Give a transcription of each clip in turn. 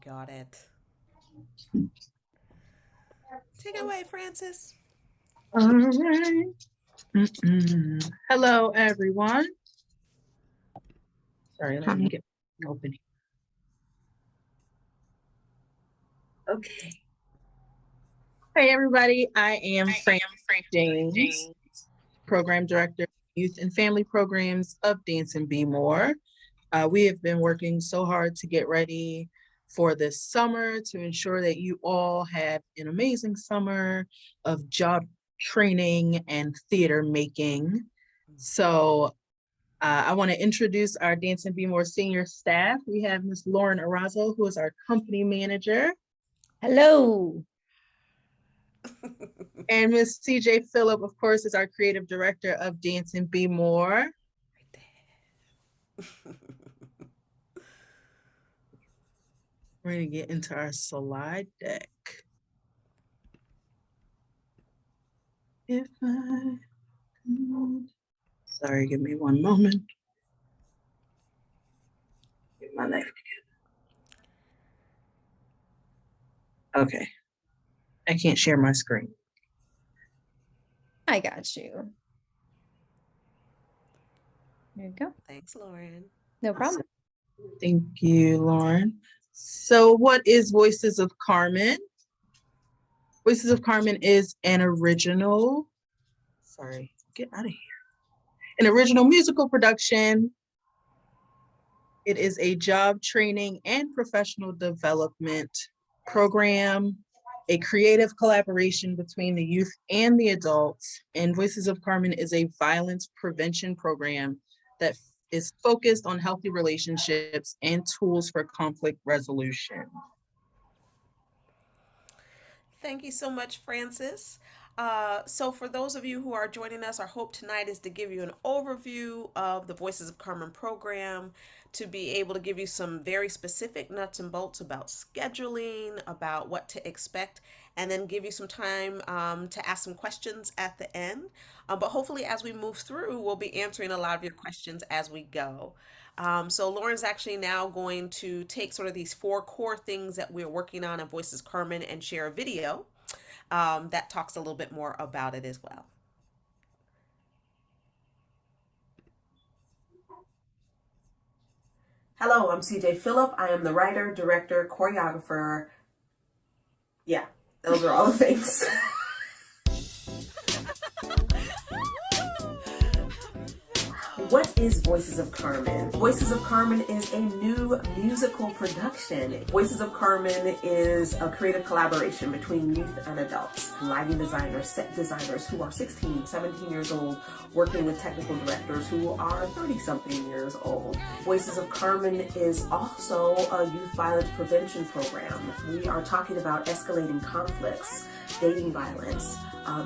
Got it. Take it away, Francis. All right. Hello, everyone. Sorry, let me get open here. Okay. Hey, everybody. I am Frank James, Program Director, Youth and Family Programs of Dance and Be More. We have been working so hard to get ready for this summer to ensure that you all have an amazing summer of job training and theater making. So I want to introduce our Dance and Be More senior staff. We have Ms. Lauren Erazo, who is our company manager. Hello. And Ms. CJay Philip, of course, is our creative director of Dance and Be More. We're going to get into our slide deck. Sorry, give me one moment. Get my life together. Okay. I can't share my screen. I got you. There you go. Thanks, Lauren. No problem. Thank you, Lauren. So what is Voices of Carmen? Voices of Carmen is an original, get out of here. An original musical production. It is a job training and professional development program, a creative collaboration between the youth and the adults. And Voices of Carmen is a violence prevention program that is focused on healthy relationships and tools for conflict resolution. Thank you so much, Francis. So for those of you who are joining us, our hope tonight is to give you an overview of the Voices of Carmen program, to be able to give you some very specific nuts and bolts about scheduling, about what to expect, and then give you some time to ask some questions at the end. But hopefully as we move through, we'll be answering a lot of your questions as we go. So Lauren's actually now going to take sort of these 4 core things that we're working on in Voices Carmen and share a video that talks a little bit more about it as well. Hello, I'm CJay Philip. I am the writer, director, choreographer. Yeah, those are all the things. What is Voices of Carmen? Voices of Carmen is a new musical production. Voices of Carmen is a creative collaboration between youth and adults. Lighting designers, set designers who are 16, 17 years old, working with technical directors who are 30-something years old. Voices of Carmen is also a youth violence prevention program. We are talking about escalating conflicts, dating violence,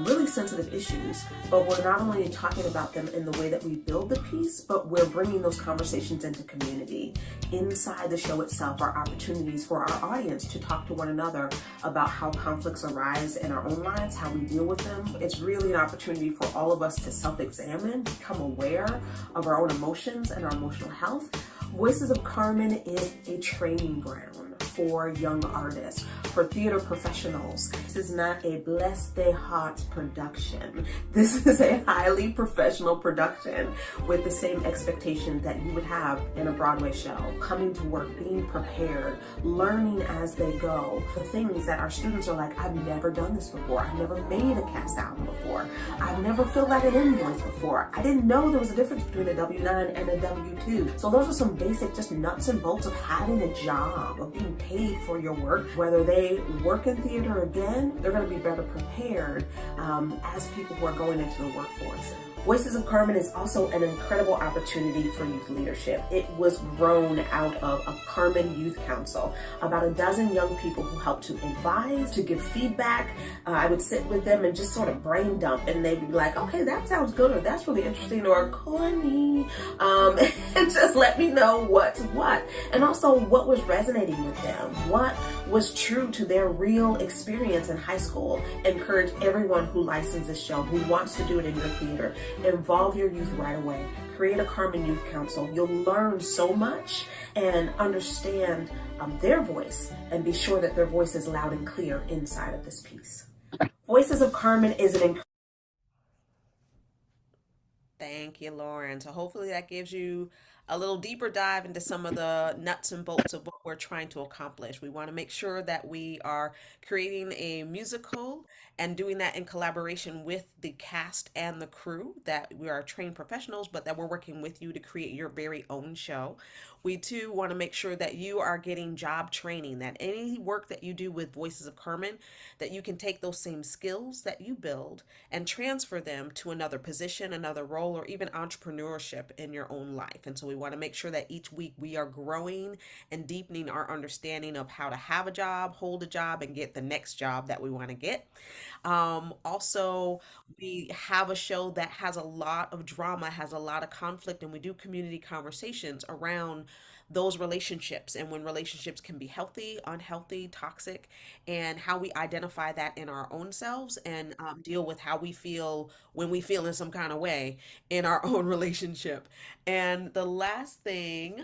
really sensitive issues, but we're not only talking about them in the way that we build the piece, but we're bringing those conversations into community. Inside the show itself are opportunities for our audience to talk to one another about how conflicts arise in our own lives, how we deal with them. It's really an opportunity for all of us to self-examine, become aware of our own emotions and our emotional health. Voices of Carmen is a training ground for young artists, for theater professionals. This is not a bless their hearts production. This is a highly professional production with the same expectations that you would have in a Broadway show. Coming to work, being prepared, learning as they go. The things that our students are like, I've never done this before. I've never made a cast album before. I've never filled out an invoice before. I didn't know there was a difference between a W-9 and a W-2. So those are some basic just nuts and bolts of having a job, of being paid for your work. Whether they work in theater again, they're going to be better prepared as people who are going into the workforce. Voices of Carmen is also an incredible opportunity for youth leadership. It was grown out of a Carmen Youth Council, about a dozen young people who helped to advise, to give feedback. I would sit with them and just sort of brain dump, and they'd be like, okay, that sounds good, or that's really interesting, or corny, and just let me know what's what. And also what was resonating with them, what was true to their real experience in high school. Encourage everyone who licenses this show, who wants to do it in your theater, involve your youth right away. create a Carmen Youth Council. You'll learn so much and understand their voice and be sure that their voice is loud and clear inside of this piece. Voices of Carmen is an Thank you, Lauren. So hopefully that gives you a little deeper dive into some of the nuts and bolts of what we're trying to accomplish. We want to make sure that we are creating a musical and doing that in collaboration with the cast and the crew, that we are trained professionals, but that we're working with you to create your very own show. We too want to make sure that you are getting job training, that any work that you do with Voices of Carmen, that you can take those same skills that you build and transfer them to another position, another role, or even entrepreneurship in your own life. And so we want to make sure that each week we are growing and deepening our understanding of how to have a job, hold a job, and get the next job that we want to get. Also, we have a show that has a lot of drama, has a lot of conflict, and we do community conversations around those relationships and when relationships can be healthy, unhealthy, toxic, and how we identify that in our own selves and deal with how we feel when we feel in some kind of way in our own relationship. And the last thing,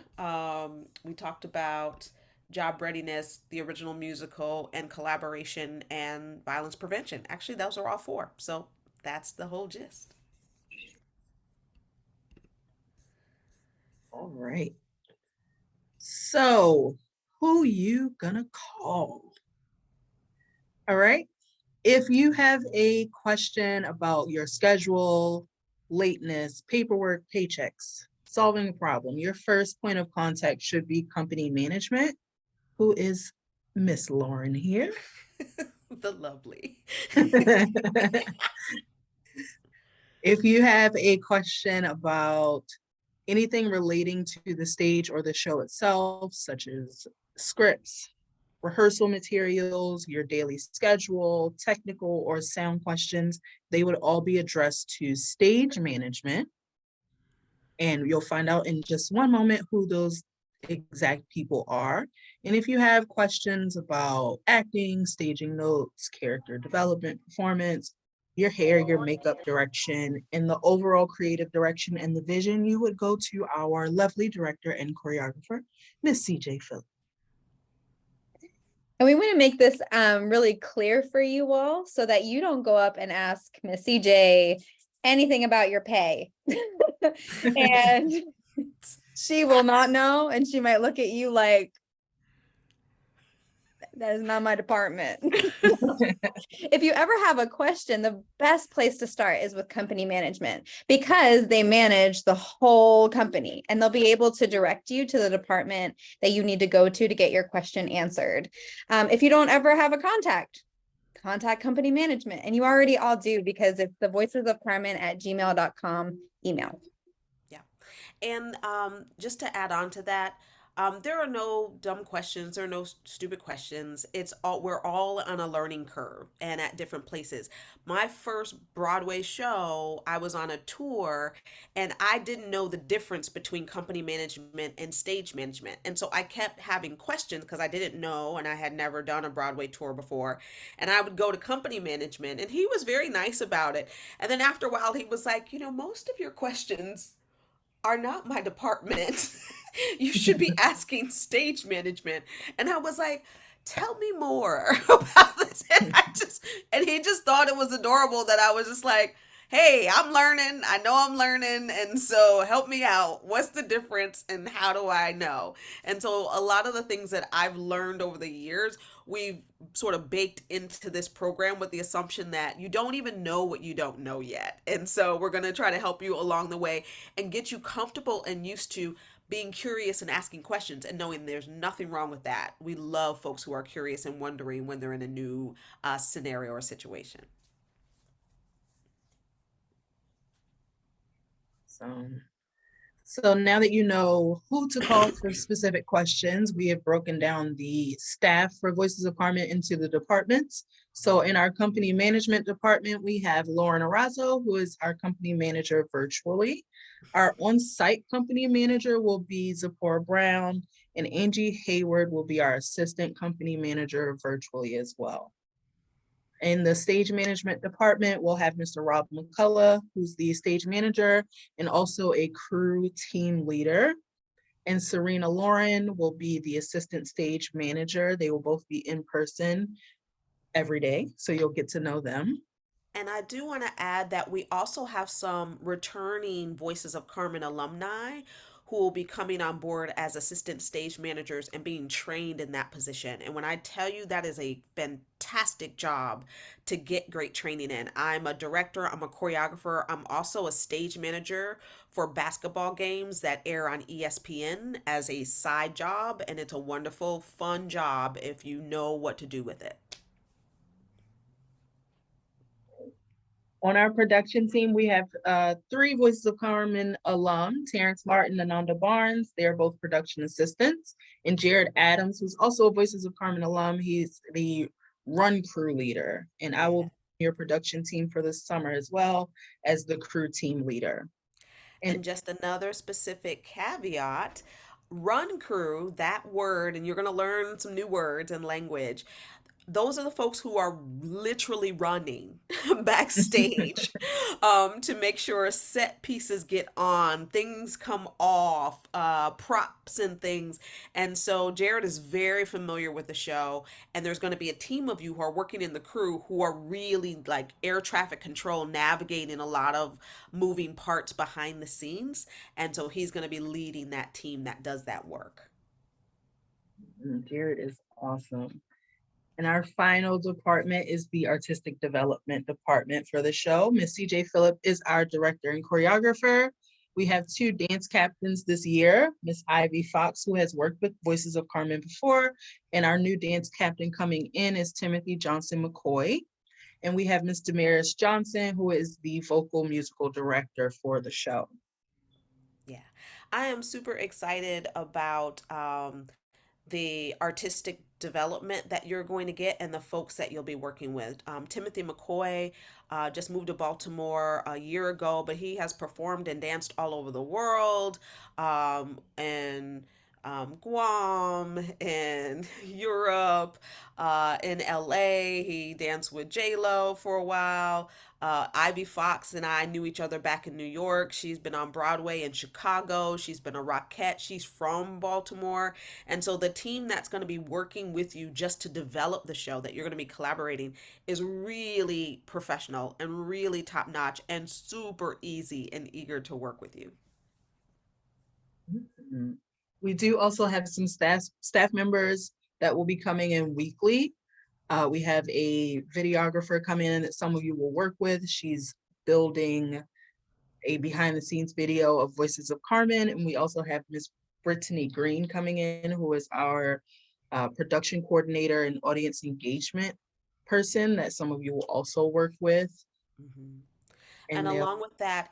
we talked about job readiness, the original musical, and collaboration and violence prevention. Actually, those are all four. So that's the whole gist. All right. So who you gonna call? All right. If you have a question about your schedule, lateness, paperwork, paychecks, solving a problem, your first point of contact should be company management, who is Miss Lauren here. The lovely. If you have a question about anything relating to the stage or the show itself, such as scripts, rehearsal materials, your daily schedule, technical or sound questions, they would all be addressed to stage management. And you'll find out in just one moment who those exact people are. And if you have questions about acting, staging notes, character development, performance, your hair, your makeup direction, and the overall creative direction and the vision, you would go to our lovely director and choreographer, Miss CJay Philip. And we want to make this really clear for you all so that you don't go up and ask Miss CJ anything about your pay. And she will not know, and she might look at you like, that is not my department. If you ever have a question, the best place to start is with company management, because they manage the whole company and they'll be able to direct you to the department that you need to go to get your question answered. If you don't ever have a contact company management, and you already all do, because it's the voicesofcarmen@gmail.com email. Yeah. And just to add on to that, there are no dumb questions. There are no stupid questions. We're all on a learning curve and at different places. My first Broadway show, I was on a tour and I didn't know the difference between company management and stage management. And so I kept having questions because I didn't know and I had never done a Broadway tour before. And I would go to company management and he was very nice about it. And then after a while, he was like, most of your questions are not my department. You should be asking stage management. And I was like, tell me more about this. And he just thought it was adorable that I was just like, hey, I'm learning. I know I'm learning. And so help me out. What's the difference and how do I know? And so a lot of the things that I've learned over the years, we've sort of baked into this program with the assumption that you don't even know what you don't know yet. And so we're going to try to help you along the way and get you comfortable and used to being curious and asking questions and knowing there's nothing wrong with that. We love folks who are curious and wondering when they're in a new scenario or situation. So now that you know who to call for specific questions, we have broken down the staff for Voices of Carmen into the departments. So in our company management department, we have Lauren Erazo, who is our company manager virtually. Our on-site company manager will be Zipporah Brown, and Angie Hayward will be our assistant company manager virtually as well. In the stage management department, we'll have Mr. Rob McCullough, who's the stage manager and also a crew team leader. And Serena Lauren will be the assistant stage manager. They will both be in person every day, so you'll get to know them. And I do want to add that we also have some returning Voices of Carmen alumni who will be coming on board as assistant stage managers and being trained in that position. And when I tell you that is a fantastic job to get great training in, I'm a director, I'm a choreographer, I'm also a stage manager for basketball games that air on ESPN as a side job. And it's a wonderful, fun job if you know what to do with it. On our production team, we have 3 Voices of Carmen alum, Terrence Martin and Ananda Barnes. They're both production assistants. And Jared Adams, who's also a Voices of Carmen alum, he's the run crew leader. And I will be your production team for the summer as well as the crew team leader. And just another specific caveat, run crew, that word, and you're going to learn some new words and language. Those are the folks who are literally running backstage to make sure set pieces get on, things come off, props and things. And so Jared is very familiar with the show, and there's going to be a team of you who are working in the crew who are really like air traffic control, navigating a lot of moving parts behind the scenes. And so he's going to be leading that team that does that work. Jared is awesome. And our final department is the artistic development department for the show. Miss CJay Philip is our director and choreographer. We have 2 dance captains this year, Miss Ivy Fox, who has worked with Voices of Carmen before, and our new dance captain coming in is Timothy Johnson McCoy. And we have Miss Damaris Johnson, who is the vocal musical director for the show. Yeah, I am super excited about the artistic development that you're going to get and the folks that you'll be working with. Timothy McCoy just moved to Baltimore a year ago, but he has performed and danced all over the world, and Guam and Europe, in LA. He danced with J Lo for a while. Ivy Fox and I knew each other back in New York. She's been on Broadway in Chicago. She's been a Rockette. She's from Baltimore. And so the team that's going to be working with you just to develop the show that you're going to be collaborating is really professional and really top notch and super easy and eager to work with you. Mm-hmm. We do also have some staff members that will be coming in weekly. We have a videographer come in that some of you will work with. She's building a behind the scenes video of Voices of Carmen. And we also have Miss Brittany Green coming in, who is our production coordinator and audience engagement person that some of you will also work with. Mm-hmm. And And along with that,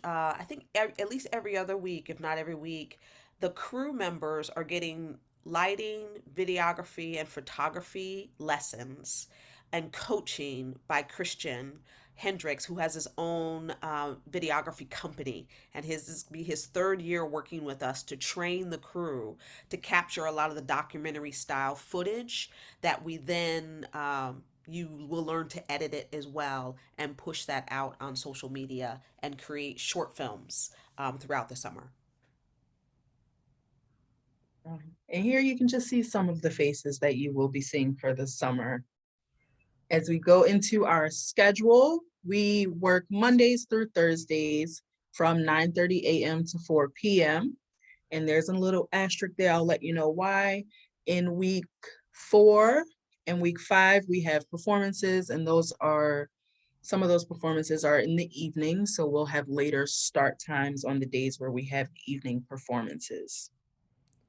I think at least every other week, if not every week, the crew members are getting lighting, videography, and photography lessons and coaching by Christian Hendricks, who has his own videography company. And his this will be his 3rd year working with us to train the crew to capture a lot of the documentary style footage that we then you will learn to edit it as well and push that out on social media and create short films throughout the summer. And here you can just see some of the faces that you will be seeing for the summer. As we go into our schedule, we work Mondays through Thursdays from 9:30 a.m. to 4 p.m. And there's a little asterisk there, I'll let you know why. In week 4 and week 5, we have performances, and some of those performances are in the evening, so we'll have later start times on the days where we have evening performances.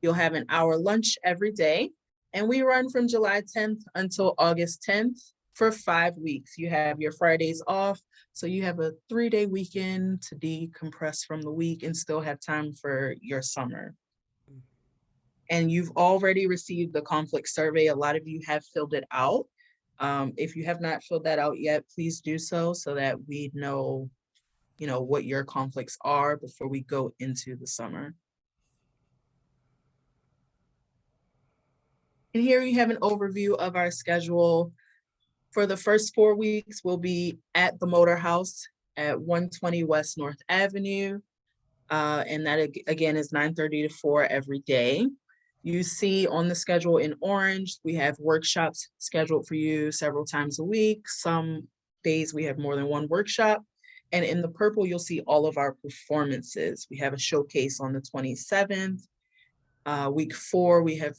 You'll have an hour lunch every day, and we run from July 10th until August 10th for 5 weeks. You have your Fridays off, so you have a 3-day weekend to decompress from the week and still have time for your summer. And you've already received the conflict survey. A lot of you have filled it out. If you have not filled that out yet, please do so that we know, what your conflicts are before we go into the summer. And here you have an overview of our schedule. For the first 4 weeks, we'll be at the Motor House at 120 West North Avenue. And that again is 9:30 to 4 every day. You see on the schedule in orange, we have workshops scheduled for you several times a week. Some days we have more than one workshop. And in the purple, you'll see all of our performances. We have a showcase on the 27th. Week 4, we have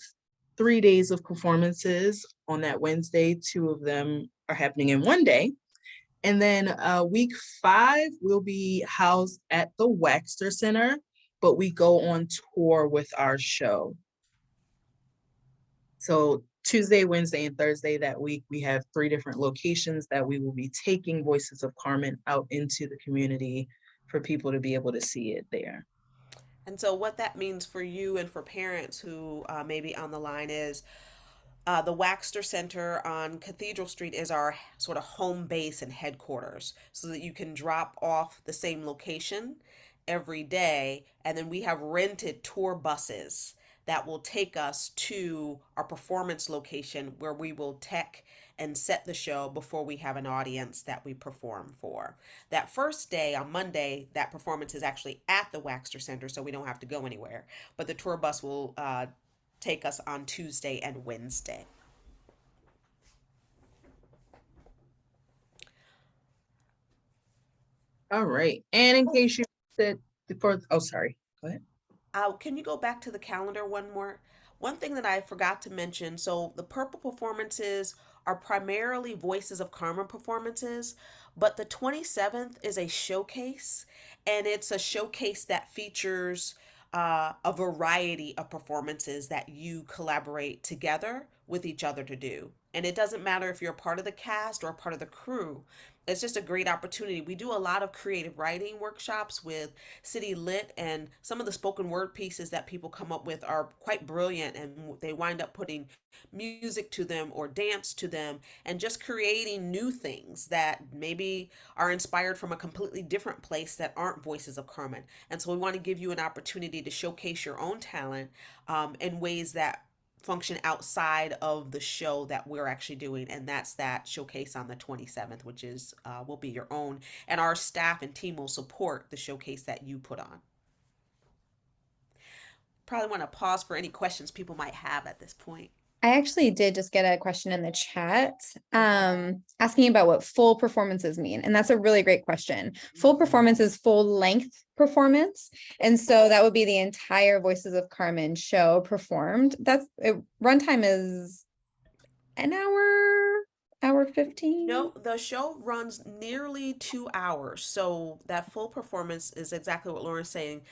3 days of performances on that Wednesday. 2 of them are happening in one day. And then week 5, we'll be housed at the Waxter Center, but we go on tour with our show. So Tuesday, Wednesday, and Thursday that week, we have 3 different locations that we will be taking Voices of Carmen out into the community for people to be able to see it there. And so, what that means for you and for parents who may be on the line is the Waxter Center on Cathedral Street is our sort of home base and headquarters, so that you can drop off the same location every day. And then we have rented tour buses that will take us to our performance location where we will tech and set the show before we have an audience that we perform for. That first day on Monday, that performance is actually at the Waxter Center, so we don't have to go anywhere. But the tour bus will take us on Tuesday and Wednesday. All right. And in case you said before, oh, sorry, go ahead. Can you go back to the calendar one more? One thing that I forgot to mention, so the purple performances are primarily Voices of Carmen performances, but the 27th is a showcase, and it's a showcase that features a variety of performances that you collaborate together with each other to do. And it doesn't matter if you're a part of the cast or a part of the crew. It's just a great opportunity. We do a lot of creative writing workshops with City Lit, and some of the spoken word pieces that people come up with are quite brilliant, and they wind up putting music to them or dance to them and just creating new things that maybe are inspired from a completely different place that aren't Voices of Carmen. And so we want to give you an opportunity to showcase your own talent in ways that function outside of the show that we're actually doing, and that's that showcase on the 27th, which is will be your own, and our staff and team will support the showcase that you put on. Probably want to pause for any questions people might have at this point. I actually did just get a question in the chat asking about what full performances mean. And that's a really great question. Full performance is full length performance. And so that would be the entire Voices of Carmen show performed. Runtime is an hour 15. No, the show runs nearly 2 hours. So that full performance is exactly what Lauren's saying.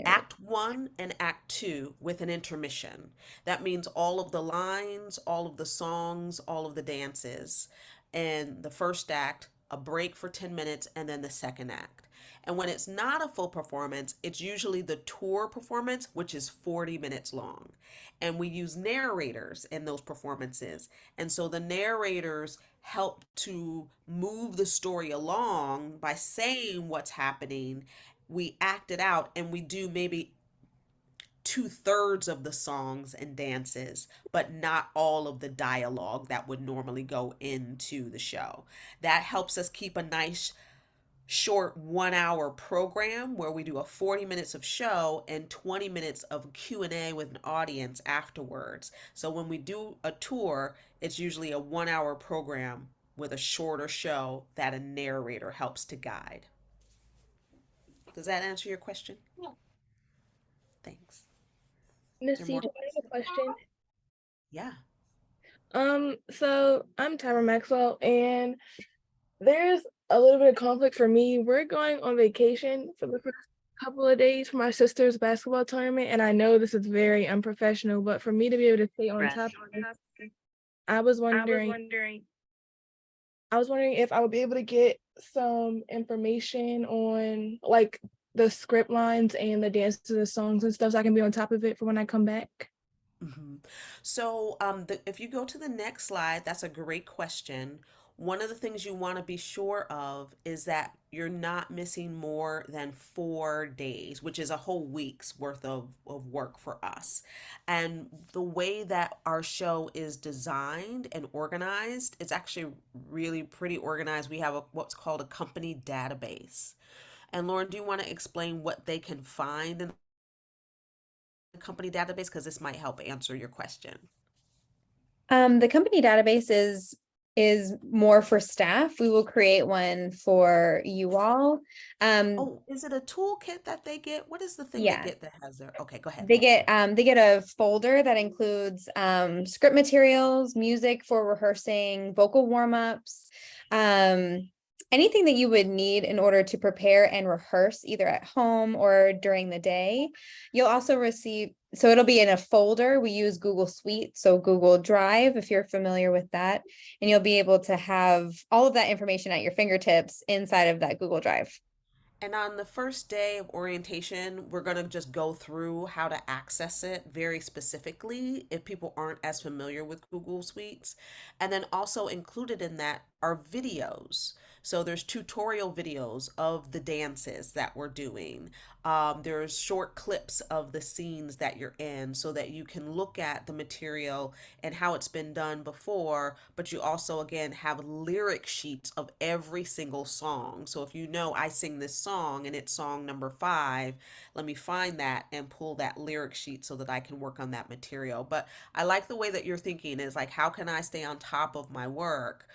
Act 1 and Act 2 with an intermission. That means all of the lines, all of the songs, all of the dances. And the first act, a break for 10 minutes, and then the second act. And when it's not a full performance, it's usually the tour performance, which is 40 minutes long. And we use narrators in those performances. And so the narrators help to move the story along by saying what's happening. We act it out, and we do maybe 2/3 of the songs and dances, but not all of the dialogue that would normally go into the show. That helps us keep a nice short 1 hour program where we do a 40 minutes of show and 20 minutes of Q&A with an audience afterwards. So when we do a tour, it's usually a 1 hour program with a shorter show that a narrator helps to guide. Does that answer your question? Yeah. Thanks. Miss Is there more? CJay, I have a question. Yeah. So I'm Tyra Maxwell, and there's a little bit of conflict for me. We're going on vacation for the first couple of days for my sister's basketball tournament, and I know this is very unprofessional, but for me to be able to stay on top of this, I was wondering if I would be able to get some information on like the script lines and the dances, the songs and stuff, so I can be on top of it for when I come back. So if you go to the next slide, that's a great question. one of the things you want to be sure of is that you're not missing more than 4 days, which is a whole week's worth of work for us. And the way that our show is designed and organized, it's actually really pretty organized. We have what's called a company database. And Lauren, do you want to explain what they can find in the company database? Because this might help answer your question. The company database is more for staff. We will create one for you all. Oh, is it a toolkit that they get? What is the thing they Yeah. get that has their, okay, go ahead. They get a folder that includes script materials, music for rehearsing, vocal warm-ups, anything that you would need in order to prepare and rehearse either at home or during the day. You'll also receive, so it'll be in a folder. We use Google Suite, so Google Drive, if you're familiar with that, and you'll be able to have all of that information at your fingertips inside of that Google Drive. And on the first day of orientation, we're going to just go through how to access it very specifically if people aren't as familiar with Google Suites. And then also included in that are videos. So there's tutorial videos of the dances that we're doing. There's short clips of the scenes that you're in so that you can look at the material and how it's been done before, but you also, again, have lyric sheets of every single song. So if you know I sing this song and it's song number 5, let me find that and pull that lyric sheet so that I can work on that material. But I like the way that you're thinking is like, how can I stay on top of my work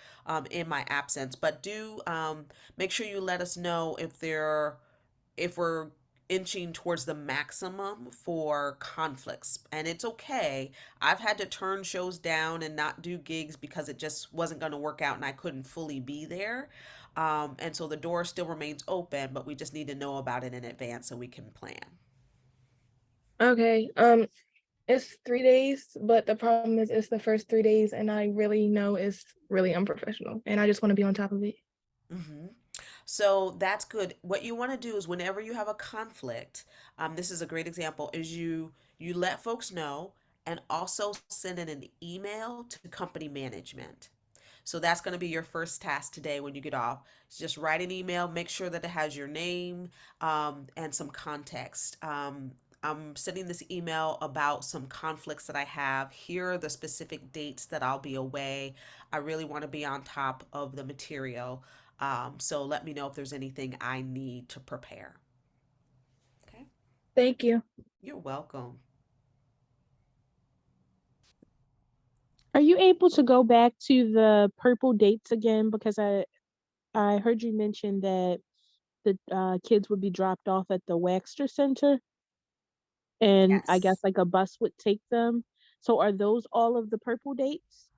in my absence? But do make sure you let us know if we're inching towards the maximum for conflicts. And it's okay. I've had to turn shows down and not do gigs because it just wasn't going to work out and I couldn't fully be there. And so the door still remains open, but we just need to know about it in advance so we can plan. Okay. It's 3 days, but the problem is it's the first 3 days, and I really know it's really unprofessional, and I just want to be on top of it. Hmm. So that's good. What you want to do is whenever you have a conflict, this is a great example, is you let folks know and also send in an email to company management. So that's going to be your first task today when you get off. Just write an email, make sure that it has your name and some context. I'm sending this email about some conflicts that I have. Here are the specific dates that I'll be away. I really want to be on top of the material. So let me know if there's anything I need to prepare. Okay. Thank you. You're welcome. Are you able to go back to the purple dates again? Because I heard you mention that the kids would be dropped off at the Waxter Center, and I guess Yes. like a bus would take them. So are those all of the purple dates?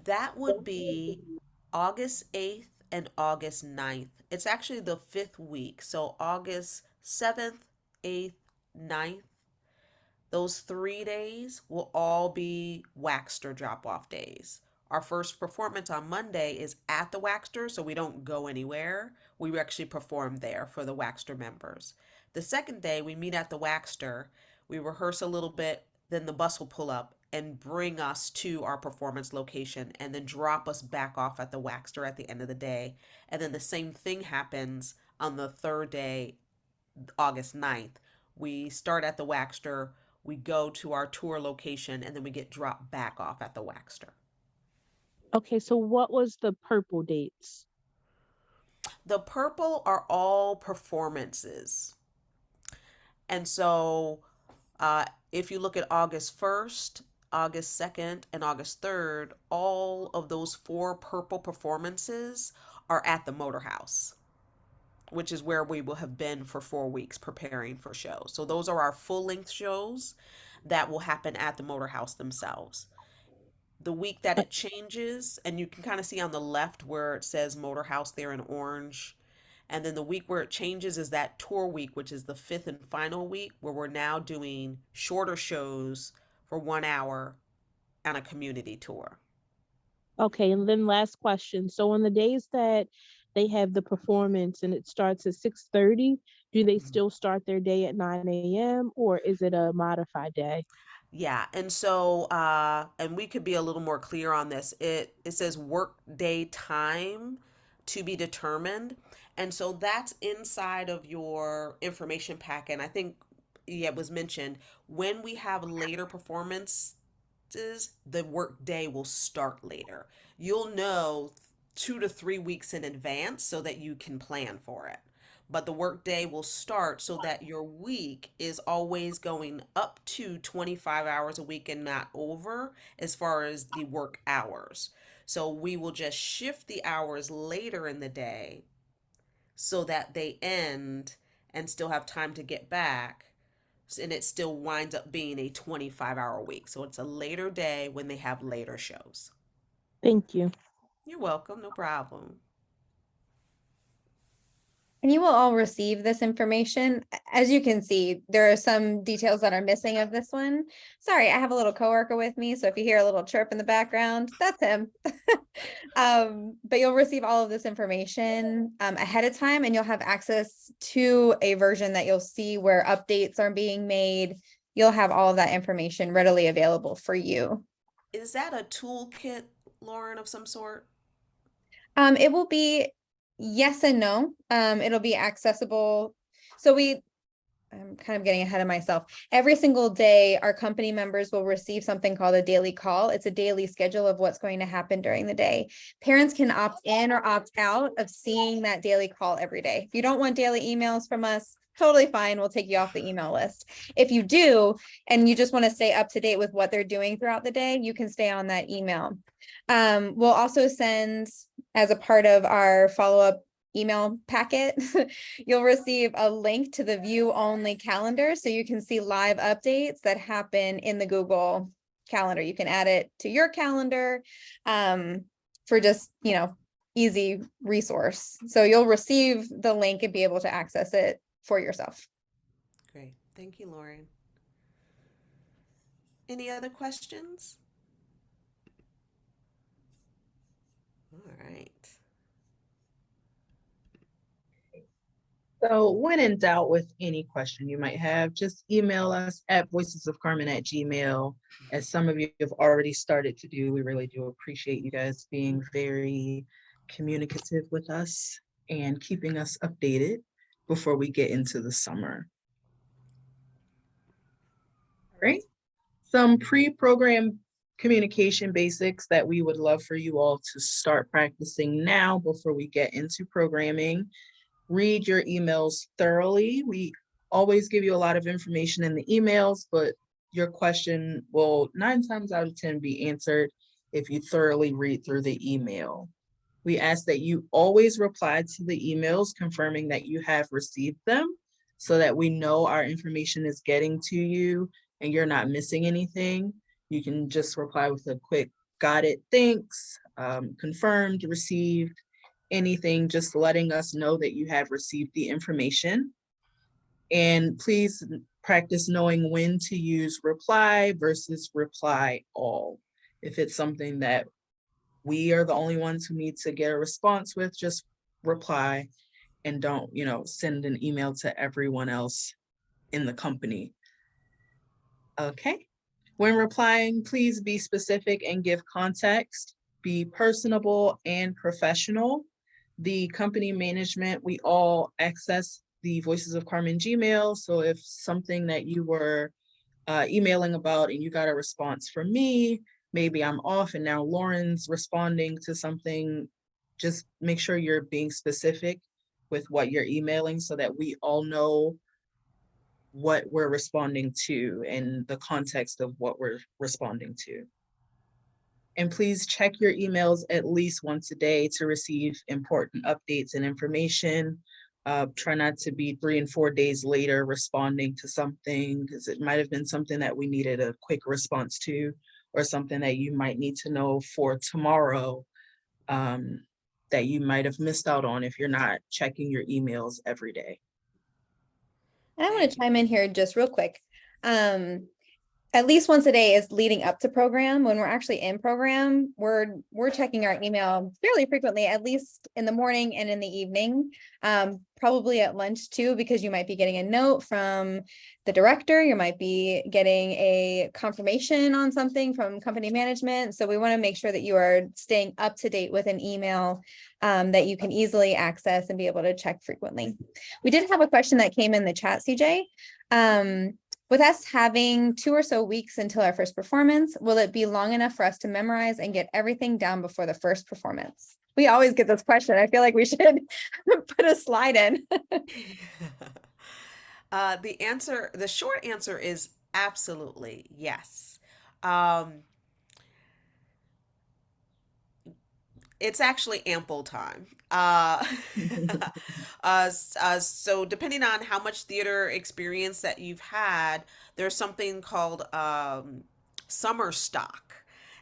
That would be August 8th and August 9th. It's actually the fifth week. So August 7th, 8th, 9th. Those 3 days will all be Waxter drop off days. Our first performance on Monday is at the Waxter, so we don't go anywhere. We actually perform there for the Waxter members. The second day, we meet at the Waxter, we rehearse a little bit, then the bus will pull up and bring us to our performance location and then drop us back off at the Waxter at the end of the day. And then the same thing happens on the third day, August 9th. We start at the Waxter, we go to our tour location, and then we get dropped back off at the Waxter. Okay, so what was the purple dates? The purple are all performances. And so if you look at August 1st, August 2nd, and August 3rd, all of those 4 purple performances are at the Motor House, which is where we will have been for 4 weeks preparing for shows. So those are our full length shows that will happen at the Motor House themselves. The week that Uh, it changes, and you can kind of see on the left where it says Motor House there in orange. And then the week where it changes is that tour week, which is the fifth and final week, where we're now doing shorter shows for 1 hour on a community tour. Okay, and then last question. So on the days that they have the performance and it starts at 6:30, do they Mhm. still start their day at 9 a.m. or is it a modified day? Yeah, and so and we could be a little more clear on this. It says work day time to be determined. And so that's inside of your information packet. And I think yeah, it was mentioned when we have later performances, the work day will start later. You'll know 2 to 3 weeks in advance so that you can plan for it. But the work day will start so that your week is always going up to 25 hours a week and not over as far as the work hours. So we will just shift the hours later in the day so that they end and still have time to get back. And it still winds up being a 25-hour week. So it's a later day when they have later shows. Thank you. You're welcome, no problem. And you will all receive this information. As you can see, there are some details that are missing of this one. Sorry, I have a little coworker with me, so if you hear a little chirp in the background, that's him. But you'll receive all of this information ahead of time, and you'll have access to a version that you'll see where updates are being made. You'll have all of that information readily available for you. Is that a toolkit, Lauren, of some sort? It will be yes and no. It'll be accessible. So I'm kind of getting ahead of myself. Every single day, our company members will receive something called a daily call. It's a daily schedule of what's going to happen during the day. Parents can opt in or opt out of seeing that daily call every day. If you don't want daily emails from us, totally fine. We'll take you off the email list. If you do, and you just want to stay up to date with what they're doing throughout the day, you can stay on that email. We'll also send, as a part of our follow-up email packet, you'll receive a link to the view only calendar so you can see live updates that happen in the Google Calendar. You can add it to your calendar for just, easy resource. So you'll receive the link and be able to access it for yourself. Great. Thank you, Lauren. Any other questions? All right. So when in doubt with any question you might have, just email us at voicesofcarmen@gmail. As some of you have already started to do, we really do appreciate you guys being very communicative with us and keeping us updated before we get into the summer. All right. Some pre-program communication basics that we would love for you all to start practicing now before we get into programming. Read your emails thoroughly. We always give you a lot of information in the emails, but your question will 9 times out of 10 be answered if you thoroughly read through the email. We ask that you always reply to the emails confirming that you have received them so that we know our information is getting to you and you're not missing anything. You can just reply with a quick "got it, thanks," confirmed, received, anything, just letting us know that you have received the information. And please practice knowing when to use reply versus reply all. If it's something that we are the only ones who need to get a response with, just reply and don't, send an email to everyone else in the company. Okay. When replying, please be specific and give context. Be personable and professional. The company management, we all access the Voices of Carmen Gmail. So if something that you were emailing about and you got a response from me, maybe I'm off and now Lauren's responding to something, just make sure you're being specific with what you're emailing so that we all know what we're responding to and the context of what we're responding to. And please check your emails at least once a day to receive important updates and information. Try not to be 3 and 4 days later responding to something because it might have been something that we needed a quick response to or something that you might need to know for tomorrow that you might have missed out on if you're not checking your emails every day. And I want to chime in here just real quick. at least once a day is leading up to program. When we're actually in program, we're checking our email fairly frequently, at least in the morning and in the evening, probably at lunch too, because you might be getting a note from the director, you might be getting a confirmation on something from company management. So we want to make sure that you are staying up to date with an email that you can easily access and be able to check frequently. We did have a question that came in the chat, CJ. With us having 2 or so weeks until our first performance, will it be long enough for us to memorize and get everything down before the first performance? We always get this question. I feel like we should put a slide in. The short answer is absolutely yes. Um, it's actually ample time. So depending on how much theater experience that you've had, there's something called summer stock.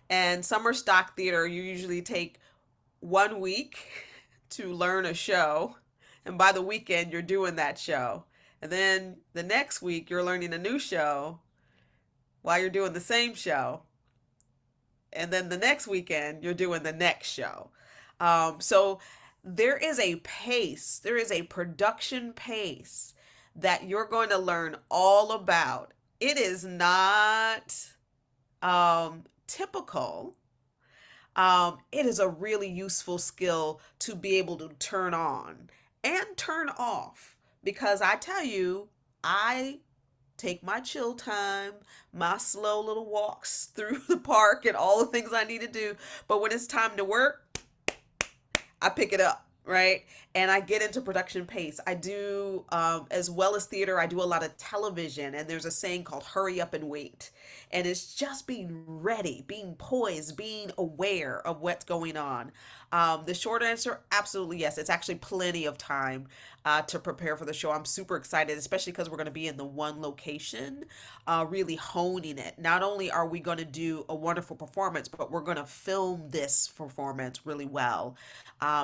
And summer stock theater, you usually take 1 week to learn a show, and by the weekend, you're doing that show. And then the next week, you're learning a new show while you're doing the same show. And then the next weekend, you're doing the next show. So there is a pace, there is a production pace that you're going to learn all about. It is not typical. It is a really useful skill to be able to turn on and turn off, because I tell you, I take my chill time, my slow little walks through the park and all the things I need to do. But when it's time to work, I pick it up, right? And I get into production pace. I do, as well as theater, I do a lot of television. And there's a saying called hurry up and wait. And it's just being ready, being poised, being aware of what's going on. The short answer, absolutely yes. It's actually plenty of time to prepare for the show. I'm super excited, especially because we're going to be in the one location, really honing it. Not only are we going to do a wonderful performance, but we're going to film this performance really well.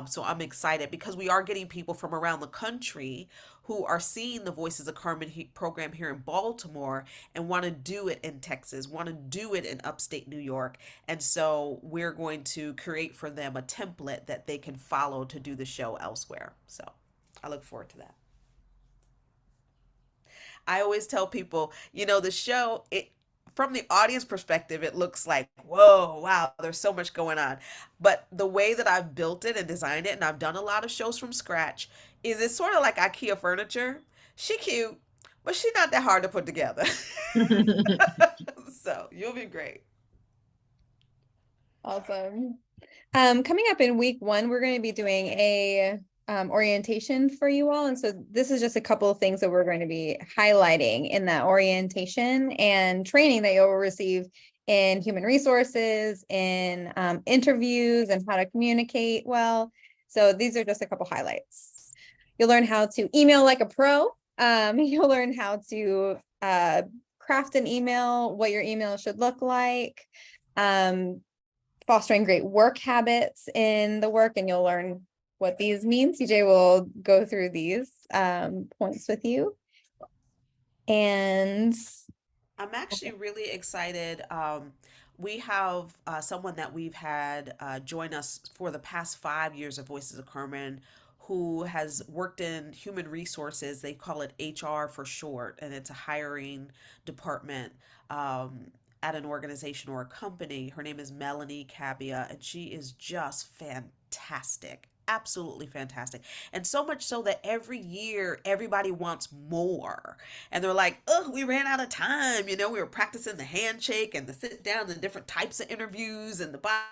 So I'm excited because we are getting people from around the country who are seeing the Voices of Carmen program here in Baltimore and want to do it in Texas, want to do it in upstate New York. And so we're going to create for them a template that they can follow to do the show elsewhere. So I look forward to that. I always tell people, the show, from the audience perspective, it looks like, whoa, wow, there's so much going on. But the way that I've built it and designed it, and I've done a lot of shows from scratch, is it's sort of like IKEA furniture. She cute, but she's not that hard to put together. So you'll be great. Awesome. Coming up in week 1, we're going to be doing a orientation for you all. And so this is just a couple of things that we're going to be highlighting in that orientation and training that you'll receive in human resources, in interviews, and how to communicate well. So these are just a couple highlights. You'll learn how to email like a pro. You'll learn how to craft an email, what your email should look like, fostering great work habits in the work, and you'll learn what these mean. CJay will go through these points with you. And I'm actually really excited. We have someone that we've had join us for the past 5 years of Voices of Carmen, who has worked in human resources. They call it HR for short, and it's a hiring department at an organization or a company. Her name is Melanie Cabia, and she is just fantastic. Absolutely fantastic. And so much so that every year everybody wants more. And they're like, oh, we ran out of time. We were practicing the handshake and the sit down and different types of interviews and the body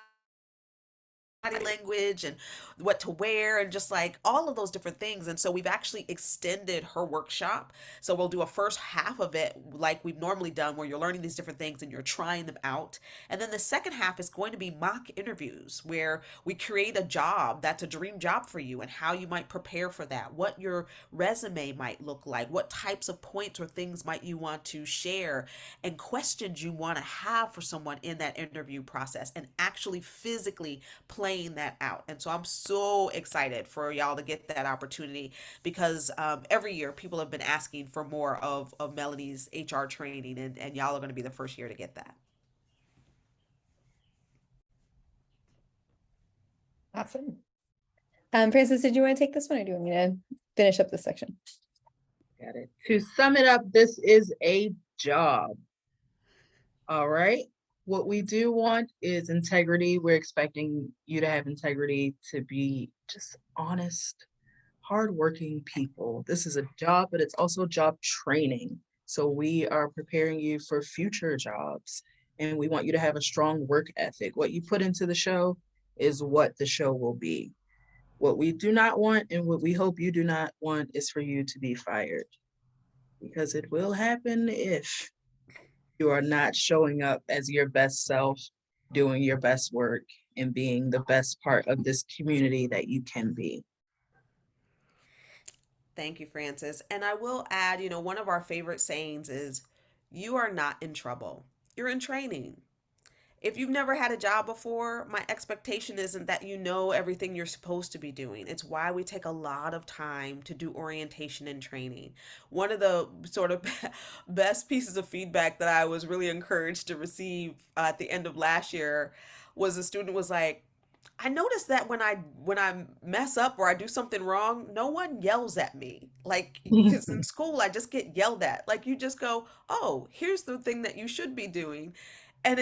language and what to wear and just like all of those different things. And so we've actually extended her workshop. So we'll do a first half of it like we've normally done, where you're learning these different things and you're trying them out. And then the second half is going to be mock interviews, where we create a job that's a dream job for you and how you might prepare for that, what your resume might look like, what types of points or things might you want to share, and questions you want to have for someone in that interview process, and actually physically plan playing that out. And so I'm so excited for y'all to get that opportunity because every year people have been asking for more of Melanie's HR training, and y'all are going to be the first year to get that. Awesome. Francis, did you want to take this one or do you want me to finish up this section? Got it. To sum it up, this is a job. All right. What we do want is integrity. We're expecting you to have integrity, to be just honest, hardworking people. This is a job, but it's also job training. So we are preparing you for future jobs, and we want you to have a strong work ethic. What you put into the show is what the show will be. What we do not want, and what we hope you do not want, is for you to be fired, because it will happen if you are not showing up as your best self, doing your best work, and being the best part of this community that you can be. Thank you, Francis. And I will add, one of our favorite sayings is, you are not in trouble. You're in training. If you've never had a job before, my expectation isn't that you know everything you're supposed to be doing. It's why we take a lot of time to do orientation and training. One of the sort of best pieces of feedback that I was really encouraged to receive at the end of last year was a student was like, I noticed that when I mess up or I do something wrong, no one yells at me. Like, because in school I just get yelled at. Like, you just go, "Oh, here's the thing that you should be doing," and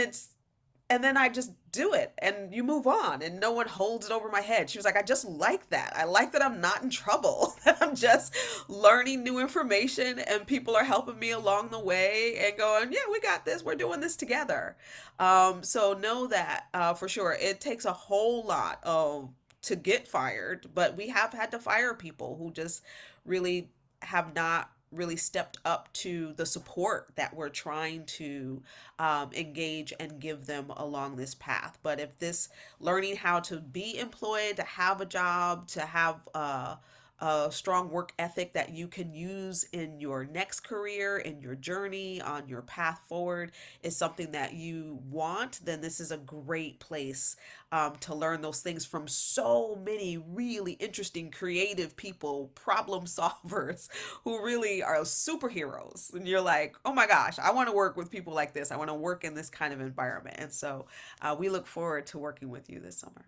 then I just do it and you move on and no one holds it over my head. She was like, I just like that. I like that I'm not in trouble, that I'm just learning new information and people are helping me along the way and going, yeah, we got this. We're doing this together. So know that for sure. It takes a whole lot to get fired, but we have had to fire people who just really have not really stepped up to the support that we're trying to engage and give them along this path. But if this learning how to be employed, to have a job, to have a strong work ethic that you can use in your next career, in your journey, on your path forward, is something that you want, then this is a great place to learn those things from so many really interesting, creative people, problem solvers who really are superheroes. And you're like, oh my gosh, I want to work with people like this. I want to work in this kind of environment. And so we look forward to working with you this summer.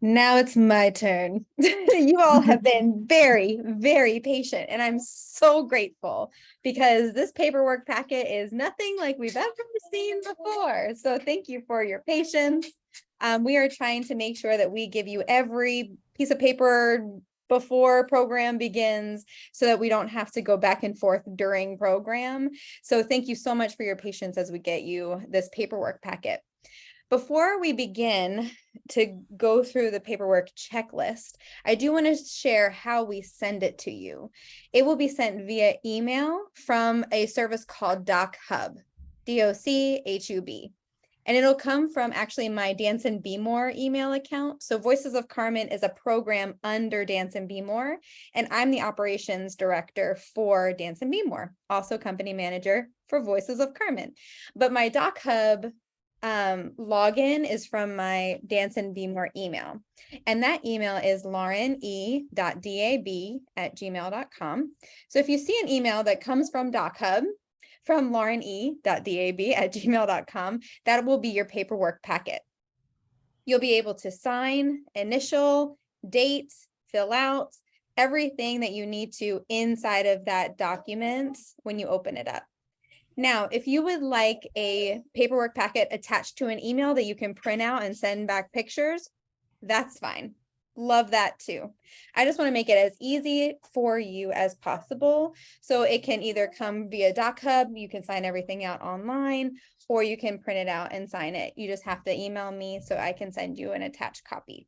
Now it's my turn. You all have been very, very patient, and I'm so grateful because this paperwork packet is nothing like we've ever seen before. So thank you for your patience. We are trying to make sure that we give you every piece of paper before program begins so that we don't have to go back and forth during program. So thank you so much for your patience as we get you this paperwork packet. Before we begin to go through the paperwork checklist, I do want to share how we send it to you. It will be sent via email from a service called Doc Hub, DOCHUB. And it'll come from actually my Dance and Be More email account. So Voices of Carmen is a program under Dance and Be More, and I'm the operations director for Dance and Be More, also company manager for Voices of Carmen. But my Doc Hub login is from my Dance and Be More email. And that email is laurene.dab@gmail.com. So if you see an email that comes from Doc Hub, from laurene.dab@gmail.com, that will be your paperwork packet. You'll be able to sign, initial, date, fill out everything that you need to inside of that document when you open it up. Now, if you would like a paperwork packet attached to an email that you can print out and send back pictures, that's fine. Love that too. I just want to make it as easy for you as possible. So it can either come via Doc Hub, you can sign everything out online, or you can print it out and sign it. You just have to email me so I can send you an attached copy.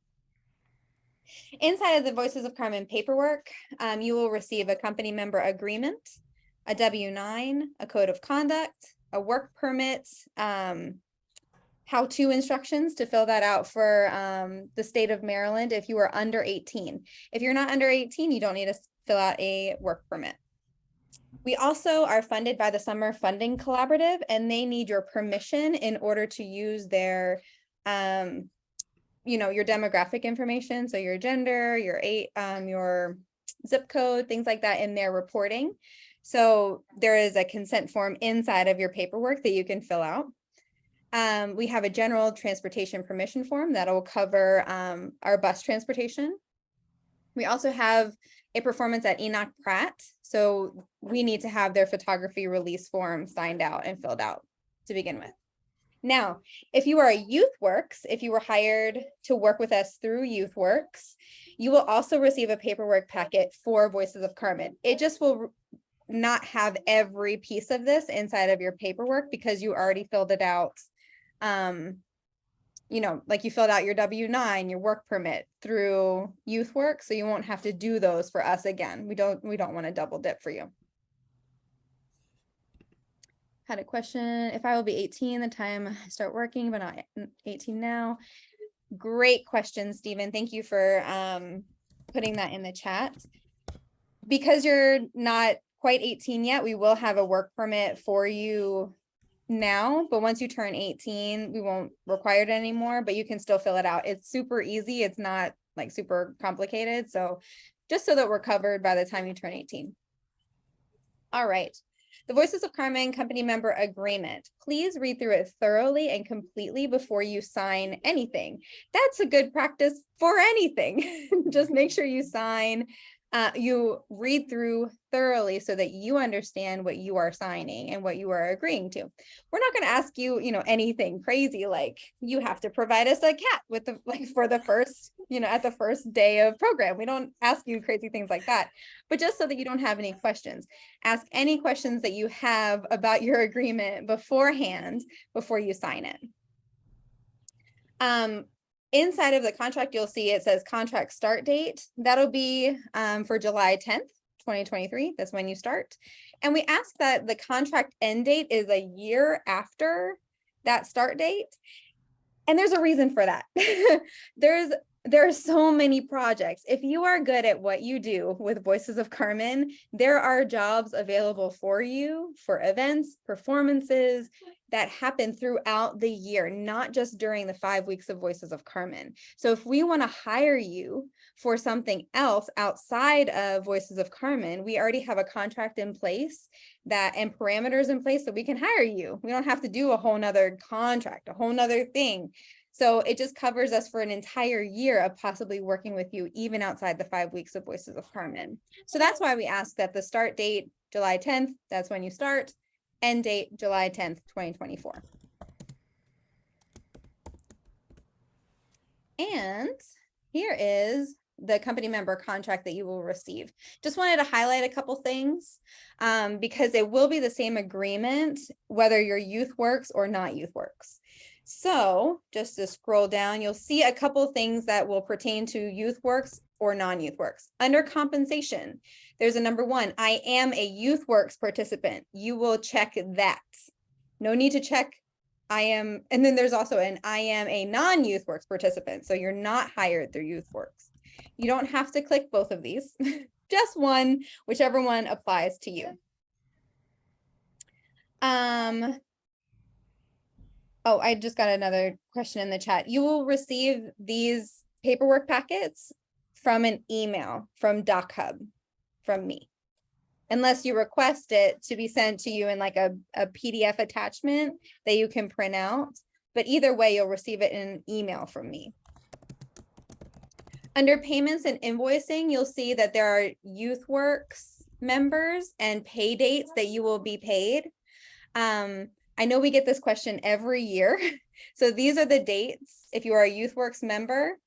Inside of the Voices of Carmen paperwork, you will receive a company member agreement, a W-9, a code of conduct, a work permit, how-to instructions to fill that out for the state of Maryland if you are under 18. If you're not under 18, you don't need to fill out a work permit. We also are funded by the Summer Funding Collaborative, and they need your permission in order to use their, your demographic information. So your gender, your zip code, things like that in their reporting. So there is a consent form inside of your paperwork that you can fill out. We have a general transportation permission form that'll cover our bus transportation. We also have a performance at Enoch Pratt. So we need to have their photography release form signed out and filled out to begin with. Now, if you are a YouthWorks, if you were hired to work with us through YouthWorks, you will also receive a paperwork packet for Voices of Carmen. It just will not have every piece of this inside of your paperwork because you already filled it out. Like you filled out your W-9, your work permit through YouthWorks, so you won't have to do those for us again. We don't want to double dip for you. Had a question, if I will be 18 the time I start working, but not 18 now. Great question, Stephen. Thank you for putting that in the chat. Because you're not quite 18 yet, we will have a work permit for you now, but once you turn 18, we won't require it anymore, but you can still fill it out. It's super easy. It's not like super complicated. So just so that we're covered by the time you turn 18. All right. The Voices of Carmen company member agreement. Please read through it thoroughly and completely before you sign anything. That's a good practice for anything. Just make sure you sign. You read through thoroughly so that you understand what you are signing and what you are agreeing to. We're not going to ask you, anything crazy like you have to provide us a cat with for the first, at the first day of program. We don't ask you crazy things like that, but just so that you don't have any questions. Ask any questions that you have about your agreement beforehand before you sign it. Inside of the contract, you'll see it says contract start date. That'll be for July 10th, 2023. That's when you start. And we ask that the contract end date is a year after that start date. And there's a reason for that. There are so many projects. If you are good at what you do with Voices of Carmen, there are jobs available for you for events, performances that happen throughout the year, not just during the 5 weeks of Voices of Carmen. So if we want to hire you for something else outside of Voices of Carmen, we already have a contract in place and parameters in place so we can hire you. We don't have to do a whole nother contract, a whole nother thing. So it just covers us for an entire year of possibly working with you, even outside the 5 weeks of Voices of Carmen. So that's why we ask that the start date, July 10th, that's when you start, end date, July 10th, 2024. And here is the company member contract that you will receive. Just wanted to highlight a couple things because it will be the same agreement, whether you're YouthWorks or not YouthWorks. So just to scroll down, you'll see a couple things that will pertain to YouthWorks or non-YouthWorks. Under compensation, there's a number 1, I am a YouthWorks participant. You will check that. No need to check I am, and then there's also an I am a non-YouthWorks participant. So you're not hired through YouthWorks. You don't have to click both of these, just one, whichever one applies to you. Oh, I just got another question in the chat. You will receive these paperwork packets from an email from DocHub, from me, unless you request it to be sent to you in like a PDF attachment that you can print out. But either way, you'll receive it in an email from me. Under payments and invoicing, you'll see that there are YouthWorks members and pay dates that you will be paid. I know we get this question every year. So these are the dates. If you are a YouthWorks member,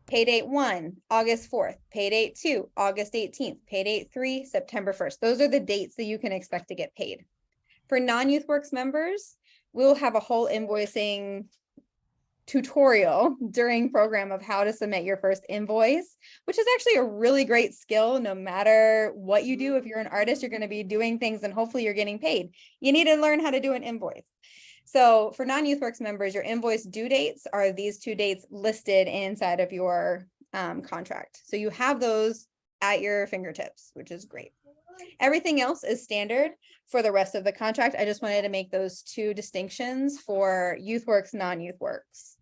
pay date 1, August 4th, pay date 2, August 18th, pay date 3, September 1st. Those are the dates that you can expect to get paid. For non-YouthWorks members, we'll have a whole invoicing tutorial during program of how to submit your first invoice, which is actually a really great skill. No matter what you do, if you're an artist, you're going to be doing things and hopefully you're getting paid. You need to learn how to do an invoice. So for non-YouthWorks members, your invoice due dates are these 2 dates listed inside of your contract. So you have those at your fingertips, which is great. Everything else is standard for the rest of the contract. I just wanted to make those two distinctions for YouthWorks, non-YouthWorks.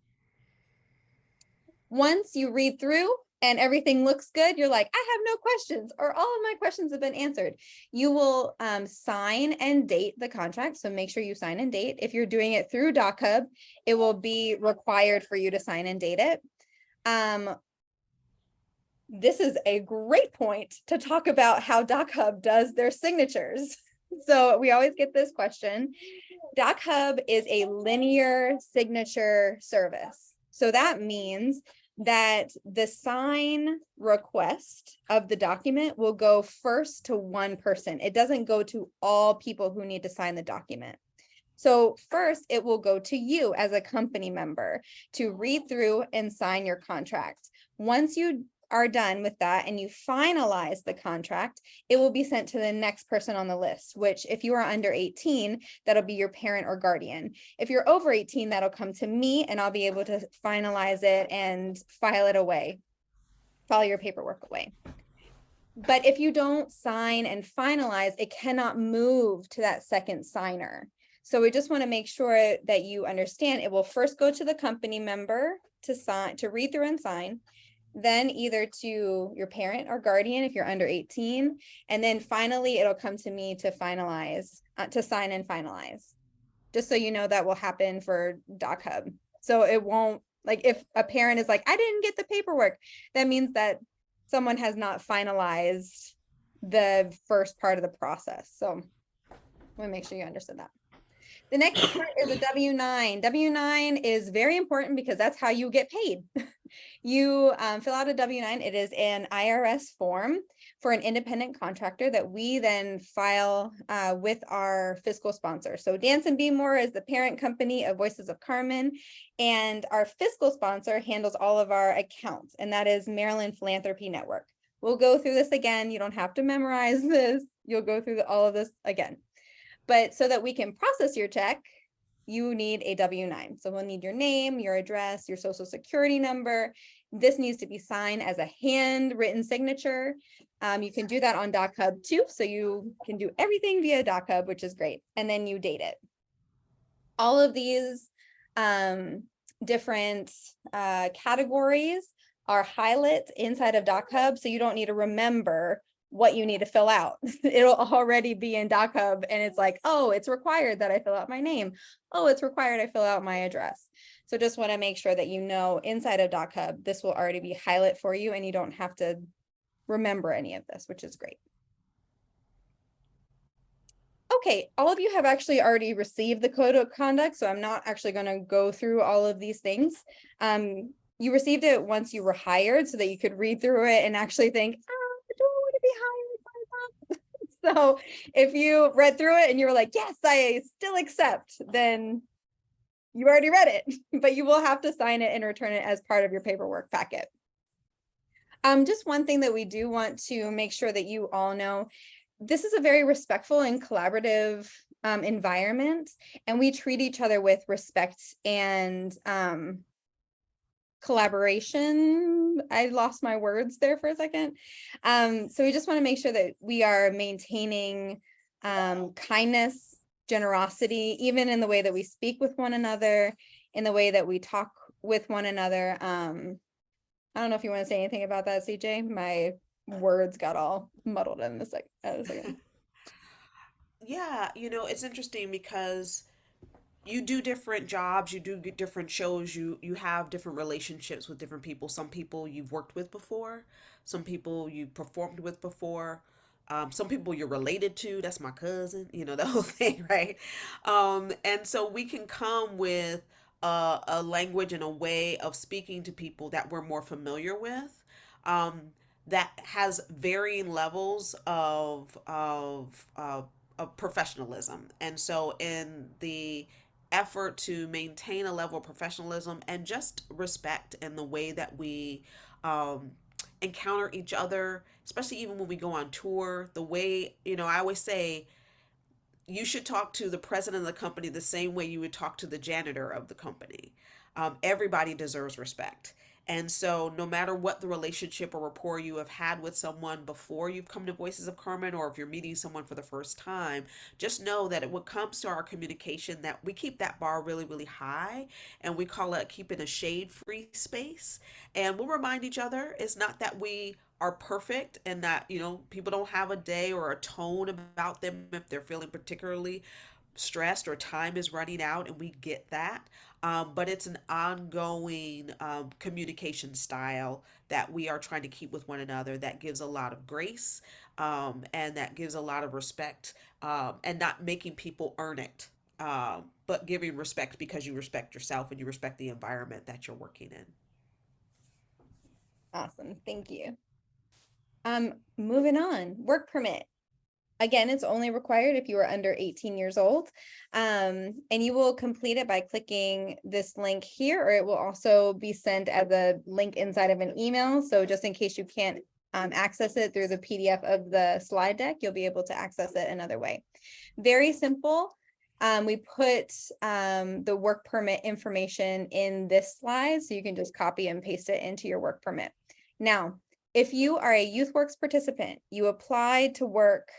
Once you read through and everything looks good, you're like, I have no questions, or all of my questions have been answered. You will sign and date the contract. So make sure you sign and date. If you're doing it through DocHub, it will be required for you to sign and date it. This is a great point to talk about how DocHub does their signatures. So we always get this question. DocHub is a linear signature service. So that means that the sign request of the document will go first to one person. It doesn't go to all people who need to sign the document. So first, it will go to you as a company member to read through and sign your contract. Once you are done with that and you finalize the contract, it will be sent to the next person on the list, which if you are under 18, that'll be your parent or guardian. If you're over 18, that'll come to me and I'll be able to finalize it and file it away, file your paperwork away. But if you don't sign and finalize, it cannot move to that second signer. So we just want to make sure that you understand it will first go to the company member to sign, to read through and sign, then either to your parent or guardian if you're under 18, and then finally it'll come to me to finalize, to sign and finalize. Just so you know, that will happen for DocHub. So it won't, like if a parent is like, I didn't get the paperwork, that means that someone has not finalized the first part of the process. So let me make sure you understood that. The next part is a W-9. W-9 is very important because that's how you get paid. You fill out a W-9. It is an IRS form for an independent contractor that we then file with our fiscal sponsor. So Dance & Be More is the parent company of Voices of Carmen, and our fiscal sponsor handles all of our accounts, and that is Maryland Philanthropy Network. We'll go through this again. You don't have to memorize this. You'll go through all of this again. But so that we can process your check, you need a W-9. So we'll need your name, your address, your social security number. This needs to be signed as a handwritten signature. You can do that on DocHub too. So you can do everything via DocHub, which is great. And then you date it. All of these different categories are highlights inside of DocHub. So you don't need to remember what you need to fill out. It'll already be in DocHub, and it's like, oh, it's required that I fill out my name. Oh, it's required I fill out my address. So just want to make sure that you know inside of DocHub, this will already be highlight for you and you don't have to remember any of this, which is great. Okay, all of you have actually already received the code of conduct, so I'm not actually going to go through all of these things. You received it once you were hired so that you could read through it and actually think, do I want to be hired by them? So if you read through it and you were like, yes, I still accept, then you already read it, but you will have to sign it and return it as part of your paperwork packet. Just one thing that we do want to make sure that you all know, this is a very respectful and collaborative environment, and we treat each other with respect and collaboration. I lost my words there for a second. So we just want to make sure that we are maintaining kindness, generosity, even in the way that we speak with one another, in the way that we talk with one another. I don't know if you want to say anything about that, CJ. My words got all muddled in a second. Yeah, it's interesting because you do different jobs, you do different shows, you have different relationships with different people. Some people you've worked with before, some people you've performed with before, some people you're related to. That's my cousin, the whole thing, right? And so we can come with a language and a way of speaking to people that we're more familiar with, that has varying levels of professionalism. And so in the effort to maintain a level of professionalism and just respect in the way that we encounter each other, especially even when we go on tour, the way, I always say, you should talk to the president of the company the same way you would talk to the janitor of the company. Everybody deserves respect. And so, no matter what the relationship or rapport you have had with someone before you've come to Voices of Carmen, or if you're meeting someone for the first time, just know that when it comes to our communication, that we keep that bar really, really high, and we call it keeping a shade-free space. And we'll remind each other it's not that we are perfect and that, people don't have a day or a tone about them if they're feeling particularly stressed or time is running out, and we get that. But it's an ongoing communication style that we are trying to keep with one another that gives a lot of grace, and that gives a lot of respect, and not making people earn it, but giving respect because you respect yourself and you respect the environment that you're working in. Awesome. Thank you. Moving on, work permit. Again, it's only required if you are under 18 years old. And you will complete it by clicking this link here, or it will also be sent as a link inside of an email. So just in case you can't access it through the PDF of the slide deck, you'll be able to access it another way. Very simple. We put the work permit information in this slide, so you can just copy and paste it into your work permit. Now, if you are a YouthWorks participant, you applied to work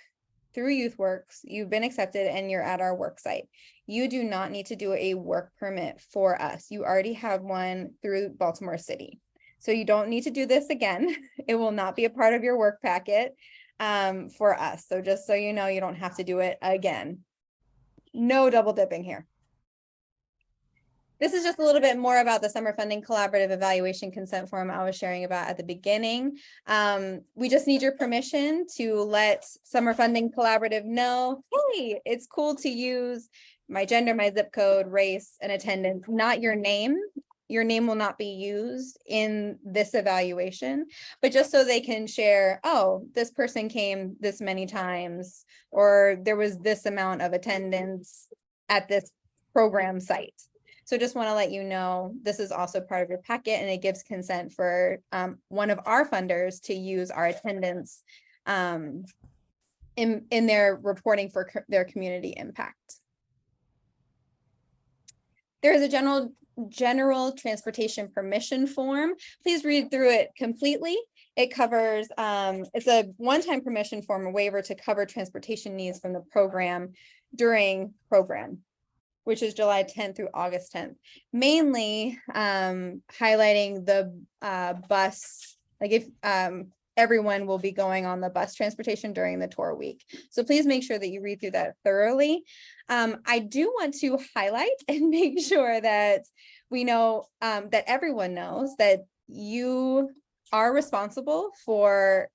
through YouthWorks, you've been accepted, and you're at our work site, you do not need to do a work permit for us. You already have one through Baltimore City. So you don't need to do this again. It will not be a part of your work packet for us. So just so you know, you don't have to do it again. No double dipping here. This is just a little bit more about the Summer Funding Collaborative Evaluation Consent Form I was sharing about at the beginning. We just need your permission to let Summer Funding Collaborative know, hey, it's cool to use my gender, my zip code, race, and attendance, not your name. Your name will not be used in this evaluation, but just so they can share, oh, this person came this many times, or there was this amount of attendance at this program site. So just want to let you know, this is also part of your packet, and it gives consent for one of our funders to use our attendance in their reporting for their community impact. There is a general transportation permission form. Please read through it completely. It covers, it's a one-time permission form, a waiver to cover transportation needs from the program during program, which is July 10th through August 10th, mainly highlighting the bus, like if everyone will be going on the bus transportation during the tour week. So please make sure that you read through that thoroughly. I do want to highlight and make sure that we know that everyone knows that you are responsible for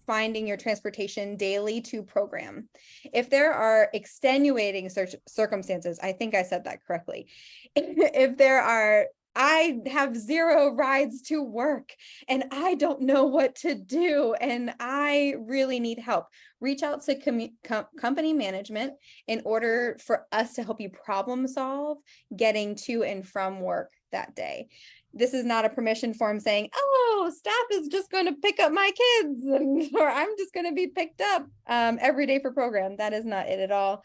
finding your transportation daily to program. If there are extenuating circumstances, I think I said that correctly. If there are, I have 0 rides to work and I don't know what to do and I really need help, reach out to company management in order for us to help you problem solve getting to and from work that day. This is not a permission form saying, oh, staff is just going to pick up my kids, or I'm just going to be picked up every day for program. That is not it at all.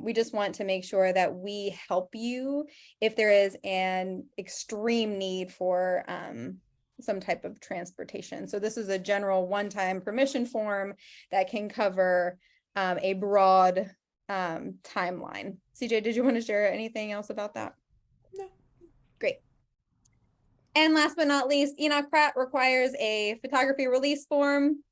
We just want to make sure that we help you if there is an extreme need for some type of transportation. So this is a general one-time permission form that can cover a broad timeline. CJ, did you want to share anything else about that? No. Great. And last but not least, Enoch Pratt requires a photography release form.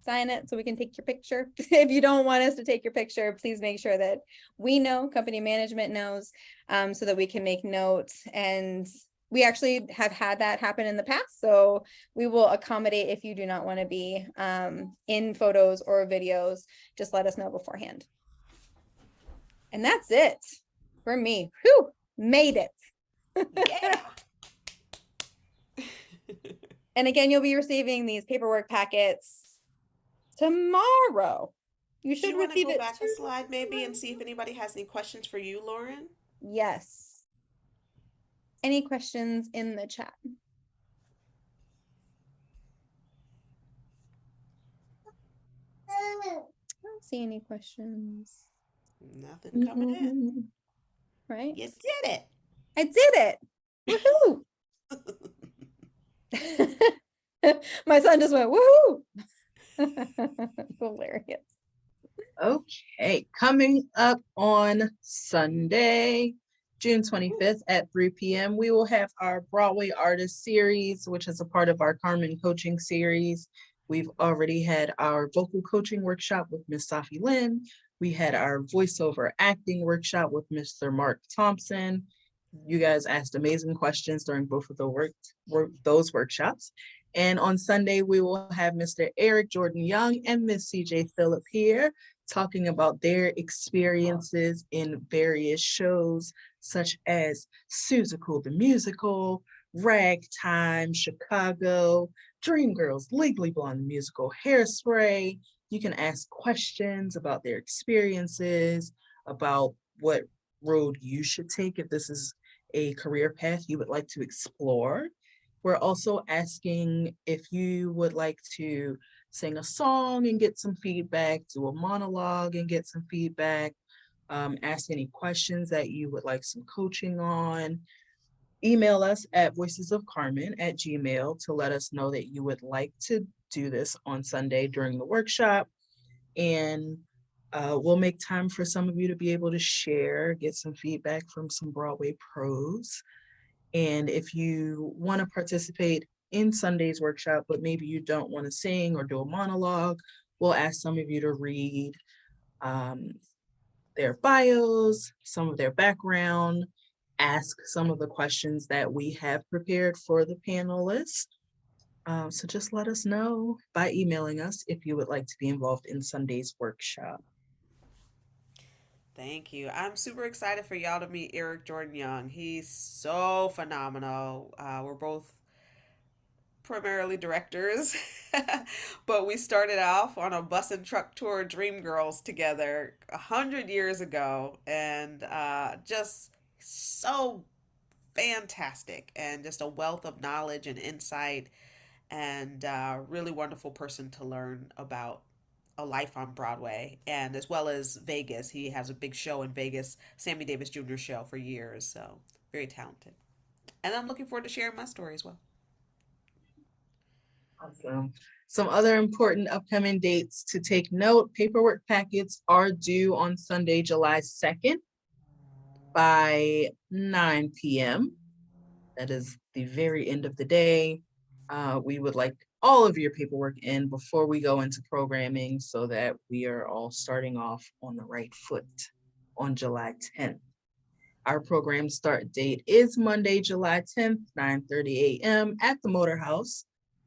Sign it so we can take your picture. If you don't want us to take your picture, please make sure that we know, company management knows, so that we can make notes. And we actually have had that happen in the past. So we will accommodate if you do not want to be in photos or videos, just let us know beforehand. And that's it for me. Whew, made it. Yeah. And again, you'll be receiving these paperwork packets tomorrow. You Do should you want to receive go it back a slide maybe and see if anybody has any questions for you, Lauren? Yes. Any questions in the chat? I don't see any questions. Nothing coming in. Right? You did it. I did it. Woohoo! My son just went, woohoo. It's hilarious. Okay, coming up on Sunday, June 25th at 3 p.m., we will have our Broadway Artist Series, which is a part of our Carmen Coaching Series. We've already had our vocal coaching workshop with Miss Safi Lynn. We had our voiceover acting workshop with Mr. Mark Thompson. You guys asked amazing questions during both of those workshops. And on Sunday, we will have Mr. Eric Jordan Young and Miss CJay Philip here talking about their experiences in various shows, such as Seussical the Musical, Ragtime, Chicago, Dreamgirls, Legally Blonde the Musical, Hairspray. You can ask questions about their experiences, about what road you should take if this is a career path you would like to explore. We're also asking if you would like to sing a song and get some feedback, do a monologue and get some feedback, ask any questions that you would like some coaching on. Email us at voicesofcarmen@gmail.com to let us know that you would like to do this on Sunday during the workshop. And we'll make time for some of you to be able to share, get some feedback from some Broadway pros. And if you want to participate in Sunday's workshop, but maybe you don't want to sing or do a monologue, we'll ask some of you to read their bios, some of their background, ask some of the questions that we have prepared for the panelists. So just let us know by emailing us if you would like to be involved in Sunday's workshop. Thank you. I'm super excited for y'all to meet Eric Jordan Young. He's so phenomenal. We're both primarily directors, but we started off on a bus and truck tour, Dreamgirls, together 100 years ago, and just so fantastic, and just a wealth of knowledge and insight, and really wonderful person to learn about a life on Broadway, and as well as Vegas. He has a big show in Vegas, Sammy Davis Jr. show for years, so very talented. And I'm looking forward to sharing my story as well. Awesome. Some other important upcoming dates to take note: paperwork packets are due on Sunday, July 2nd by 9 p.m. That is the very end of the day. We would like all of your paperwork in before we go into programming so that we are all starting off on the right foot on July 10th. Our program start date is Monday, July 10th, 9:30 a.m. at the Motor House,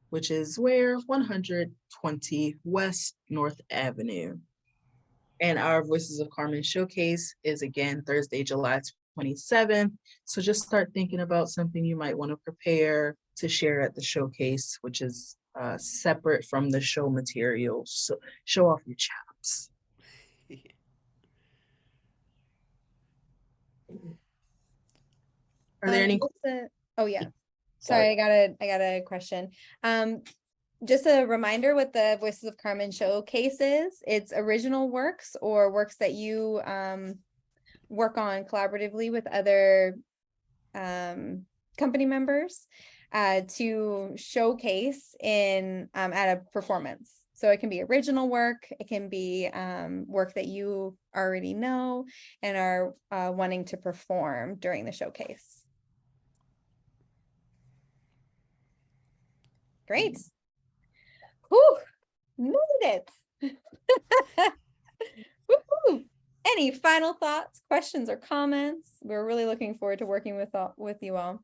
which is where 120 West North Avenue. And our Voices of Carmen showcase is again Thursday, July 27th. So just start thinking about something you might want to prepare to share at the showcase, which is separate from the show materials. So show off your chops. Are there any? Oh yeah. Sorry, I got a question. Just a reminder with the Voices of Carmen showcases, it's original works or works that you work on collaboratively with other company members to showcase in at a performance. So it can be original work, it can be work that you already know and are wanting to perform during the showcase. Great. Whew, made it. Woo-hoo. Any final thoughts, questions, or comments? We're really looking forward to working with you all.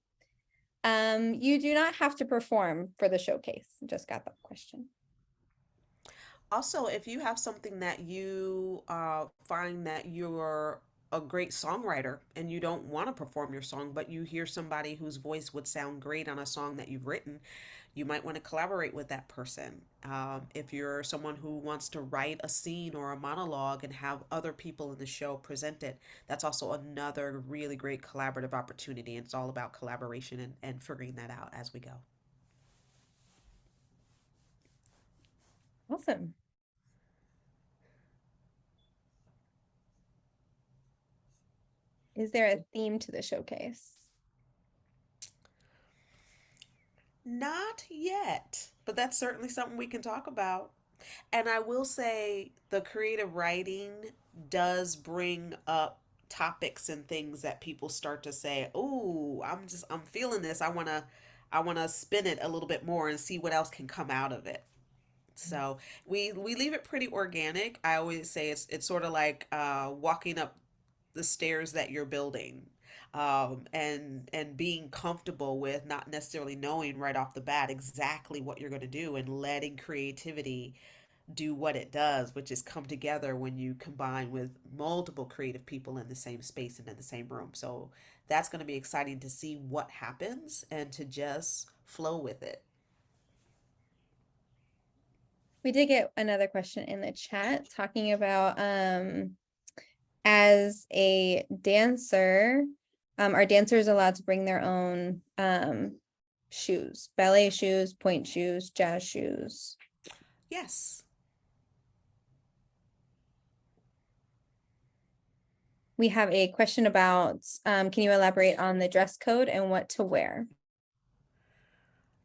You do not have to perform for the showcase. Just got that question. Also, if you have something that you find that you're a great songwriter and you don't want to perform your song, but you hear somebody whose voice would sound great on a song that you've written, you might want to collaborate with that person. If you're someone who wants to write a scene or a monologue and have other people in the show present it, that's also another really great collaborative opportunity. And it's all about collaboration and figuring that out as we go. Awesome. Is there a theme to the showcase? Not yet, but that's certainly something we can talk about. And I will say the creative writing does bring up topics and things that people start to say, "Oh, I'm feeling this. I want to spin it a little bit more and see what else can come out of it." So we leave it pretty organic. I always say it's sort of like walking up the stairs that you're building, and being comfortable with not necessarily knowing right off the bat exactly what you're going to do, and letting creativity do what it does, which is come together when you combine with multiple creative people in the same space and in the same room. So that's going to be exciting to see what happens and to just flow with it. We did get another question in the chat talking about as a dancer, are dancers allowed to bring their own shoes, ballet shoes, point shoes, jazz shoes? Yes. We have a question about, can you elaborate on the dress code and what to wear?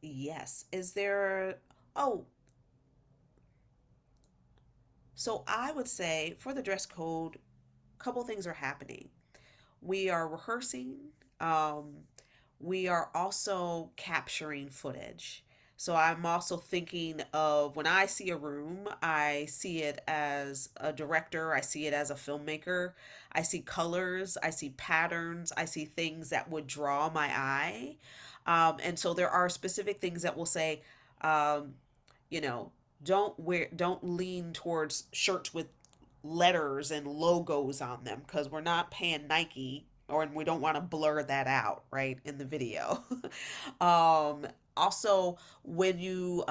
Yes. Is there, oh, so I would say for the dress code, a couple things are happening. We are rehearsing. Um, we are also capturing footage. So I'm also thinking of when I see a room, I see it as a director, I see it as a filmmaker. I see colors, I see patterns, I see things that would draw my eye. And so there are specific things that will say, um, you know, don't lean towards shirts with letters and logos on them, because we're not paying Nike, or and we don't want to blur that out right in the video. um Also, when you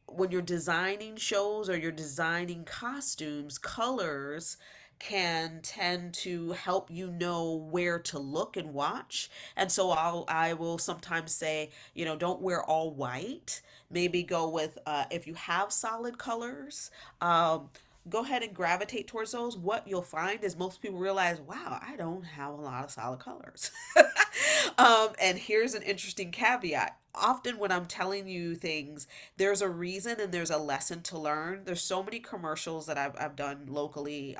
when you're designing shows or you're designing costumes, colors can tend to help you know where to look and watch. And so I will sometimes say, don't wear all white. Maybe go with, if you have solid colors, go ahead and gravitate towards those. What you'll find is most people realize, wow, I don't have a lot of solid colors. And here's an interesting caveat. Often when I'm telling you things, there's a reason and there's a lesson to learn. There's so many commercials that I've done locally,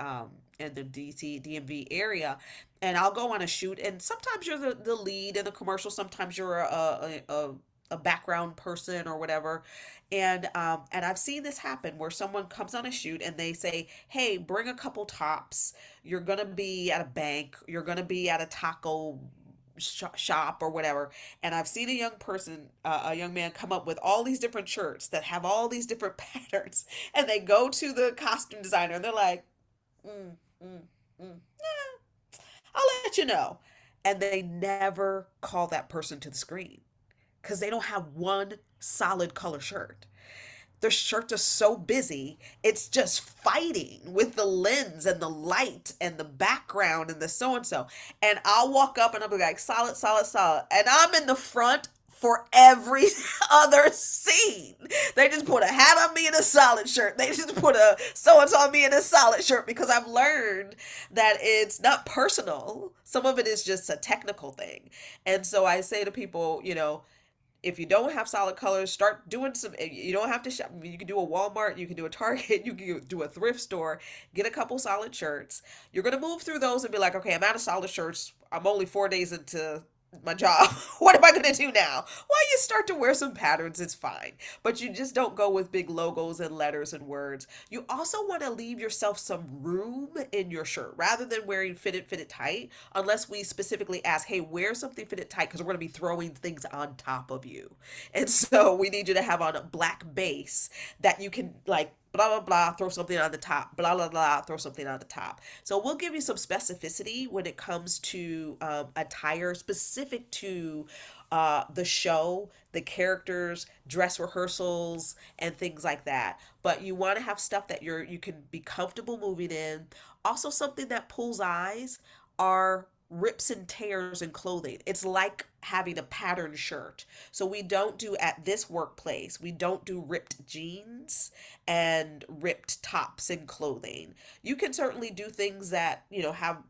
in the DC DMV area, and I'll go on a shoot, and sometimes you're the lead in the commercial, sometimes you're a background person or whatever. And I've seen this happen where someone comes on a shoot and they say, hey, bring a couple tops. You're gonna be at a bank, you're gonna be at a taco shop or whatever. And I've seen a young person, a young man, come up with all these different shirts that have all these different patterns, and they go to the costume designer and they're like, mm, mm, I'll let you know. And they never call that person to the screen because they don't have one solid color shirt. Their shirts are so busy, it's just fighting with the lens and the light and the background and the so and so. And I'll walk up and I'll be like, solid, solid, solid. And I'm in the front for every other scene. They just put a hat on me in a solid shirt. They just put a so and so on me in a solid shirt, because I've learned that it's not personal. Some of it is just a technical thing. And so I say to people, if you don't have solid colors, start doing some. You don't have to shop. You can do a Walmart, you can do a Target, you can do a thrift store, get a couple solid shirts. You're gonna move through those and be like, okay, I'm out of solid shirts. I'm only 4 days into my job. What am I gonna do now? Well, you start to wear some patterns, it's fine. But you just don't go with big logos and letters and words. You also want to leave yourself some room in your shirt rather than wearing fitted tight, unless we specifically ask, hey, wear something fitted tight because we're going to be throwing things on top of you. And so we need you to have on a black base that you can, like, blah blah blah, throw something on the top, blah blah blah, throw something on the top. So we'll give you some specificity when it comes to attire specific to the show, the characters, dress rehearsals, and things like that. But you want to have stuff that you can be comfortable moving in. Also, something that pulls eyes are rips and tears in clothing. It's like having a patterned shirt. So we don't do, at this workplace, we don't do ripped jeans and ripped tops in clothing. You can certainly do things that, have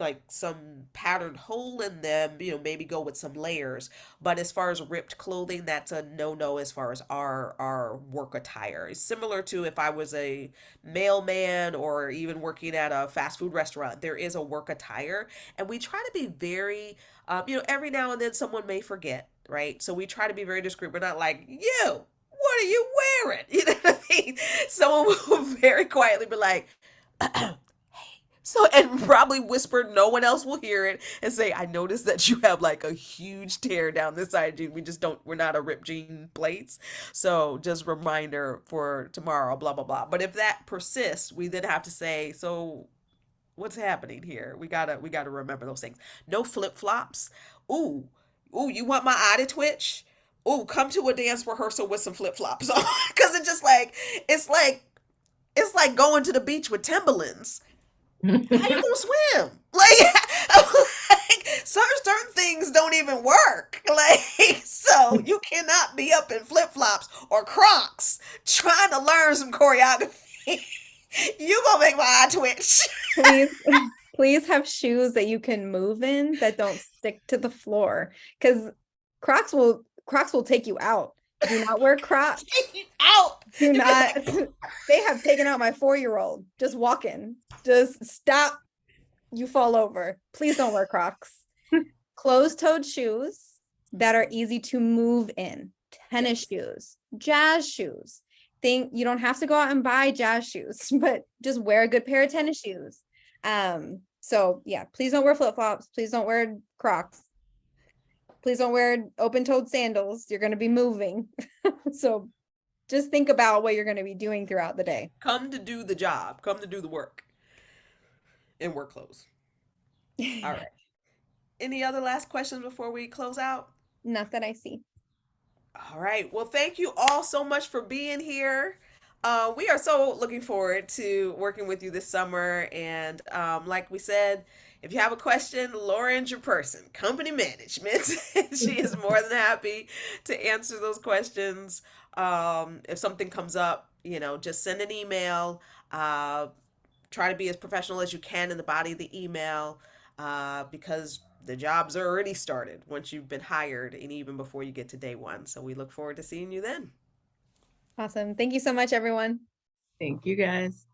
like some patterned hole in them, maybe go with some layers. But as far as ripped clothing, that's a no-no as far as our work attire. It's similar to if I was a mailman or even working at a fast food restaurant. There is a work attire, and we try to be very, every now and then someone may forget, right? So we try to be very discreet. We're not like, what are you wearing? You know what I mean? Someone will very quietly be like, so, and probably whisper, no one else will hear it, and say, I noticed that you have like a huge tear down this side jean. We're not a ripped jean plates. So just reminder for tomorrow, blah, blah, blah. But if that persists, we then have to say, so what's happening here? We gotta remember those things. No flip-flops. Ooh, ooh, you want my eye to twitch? Ooh, come to a dance rehearsal with some flip-flops on. Cause it's like, it's like going to the beach with Timberlands. How you gonna swim? Like certain things don't even work. Like, so you cannot be up in flip flops or Crocs trying to learn some choreography. You gonna make my eye twitch. Please, please have shoes that you can move in that don't stick to the floor, because Crocs will take you out. Do not wear Crocs. Take you out. Do not. They have taken out my 4-year-old just walking. Just stop. You fall over. Please don't wear Crocs. Closed-toed shoes that are easy to move in. Tennis shoes, jazz shoes. You don't have to go out and buy jazz shoes, but just wear a good pair of tennis shoes. So yeah, please don't wear flip-flops. Please don't wear Crocs. Please don't wear open-toed sandals. You're going to be moving. So just think about what you're going to be doing throughout the day. Come to do the job. Come to do the work. In work clothes. All right. Any other last questions before we close out? Not that I see. All right. Well, thank you all so much for being here. We are so looking forward to working with you this summer. And like we said, if you have a question, Lauren's your person, company management. She is more than happy to answer those questions. If something comes up, just send an email. Try to be as professional as you can in the body of the email, because the job's already started once you've been hired and even before you get to day one. So we look forward to seeing you then. Awesome. Thank you so much, everyone. Thank you guys.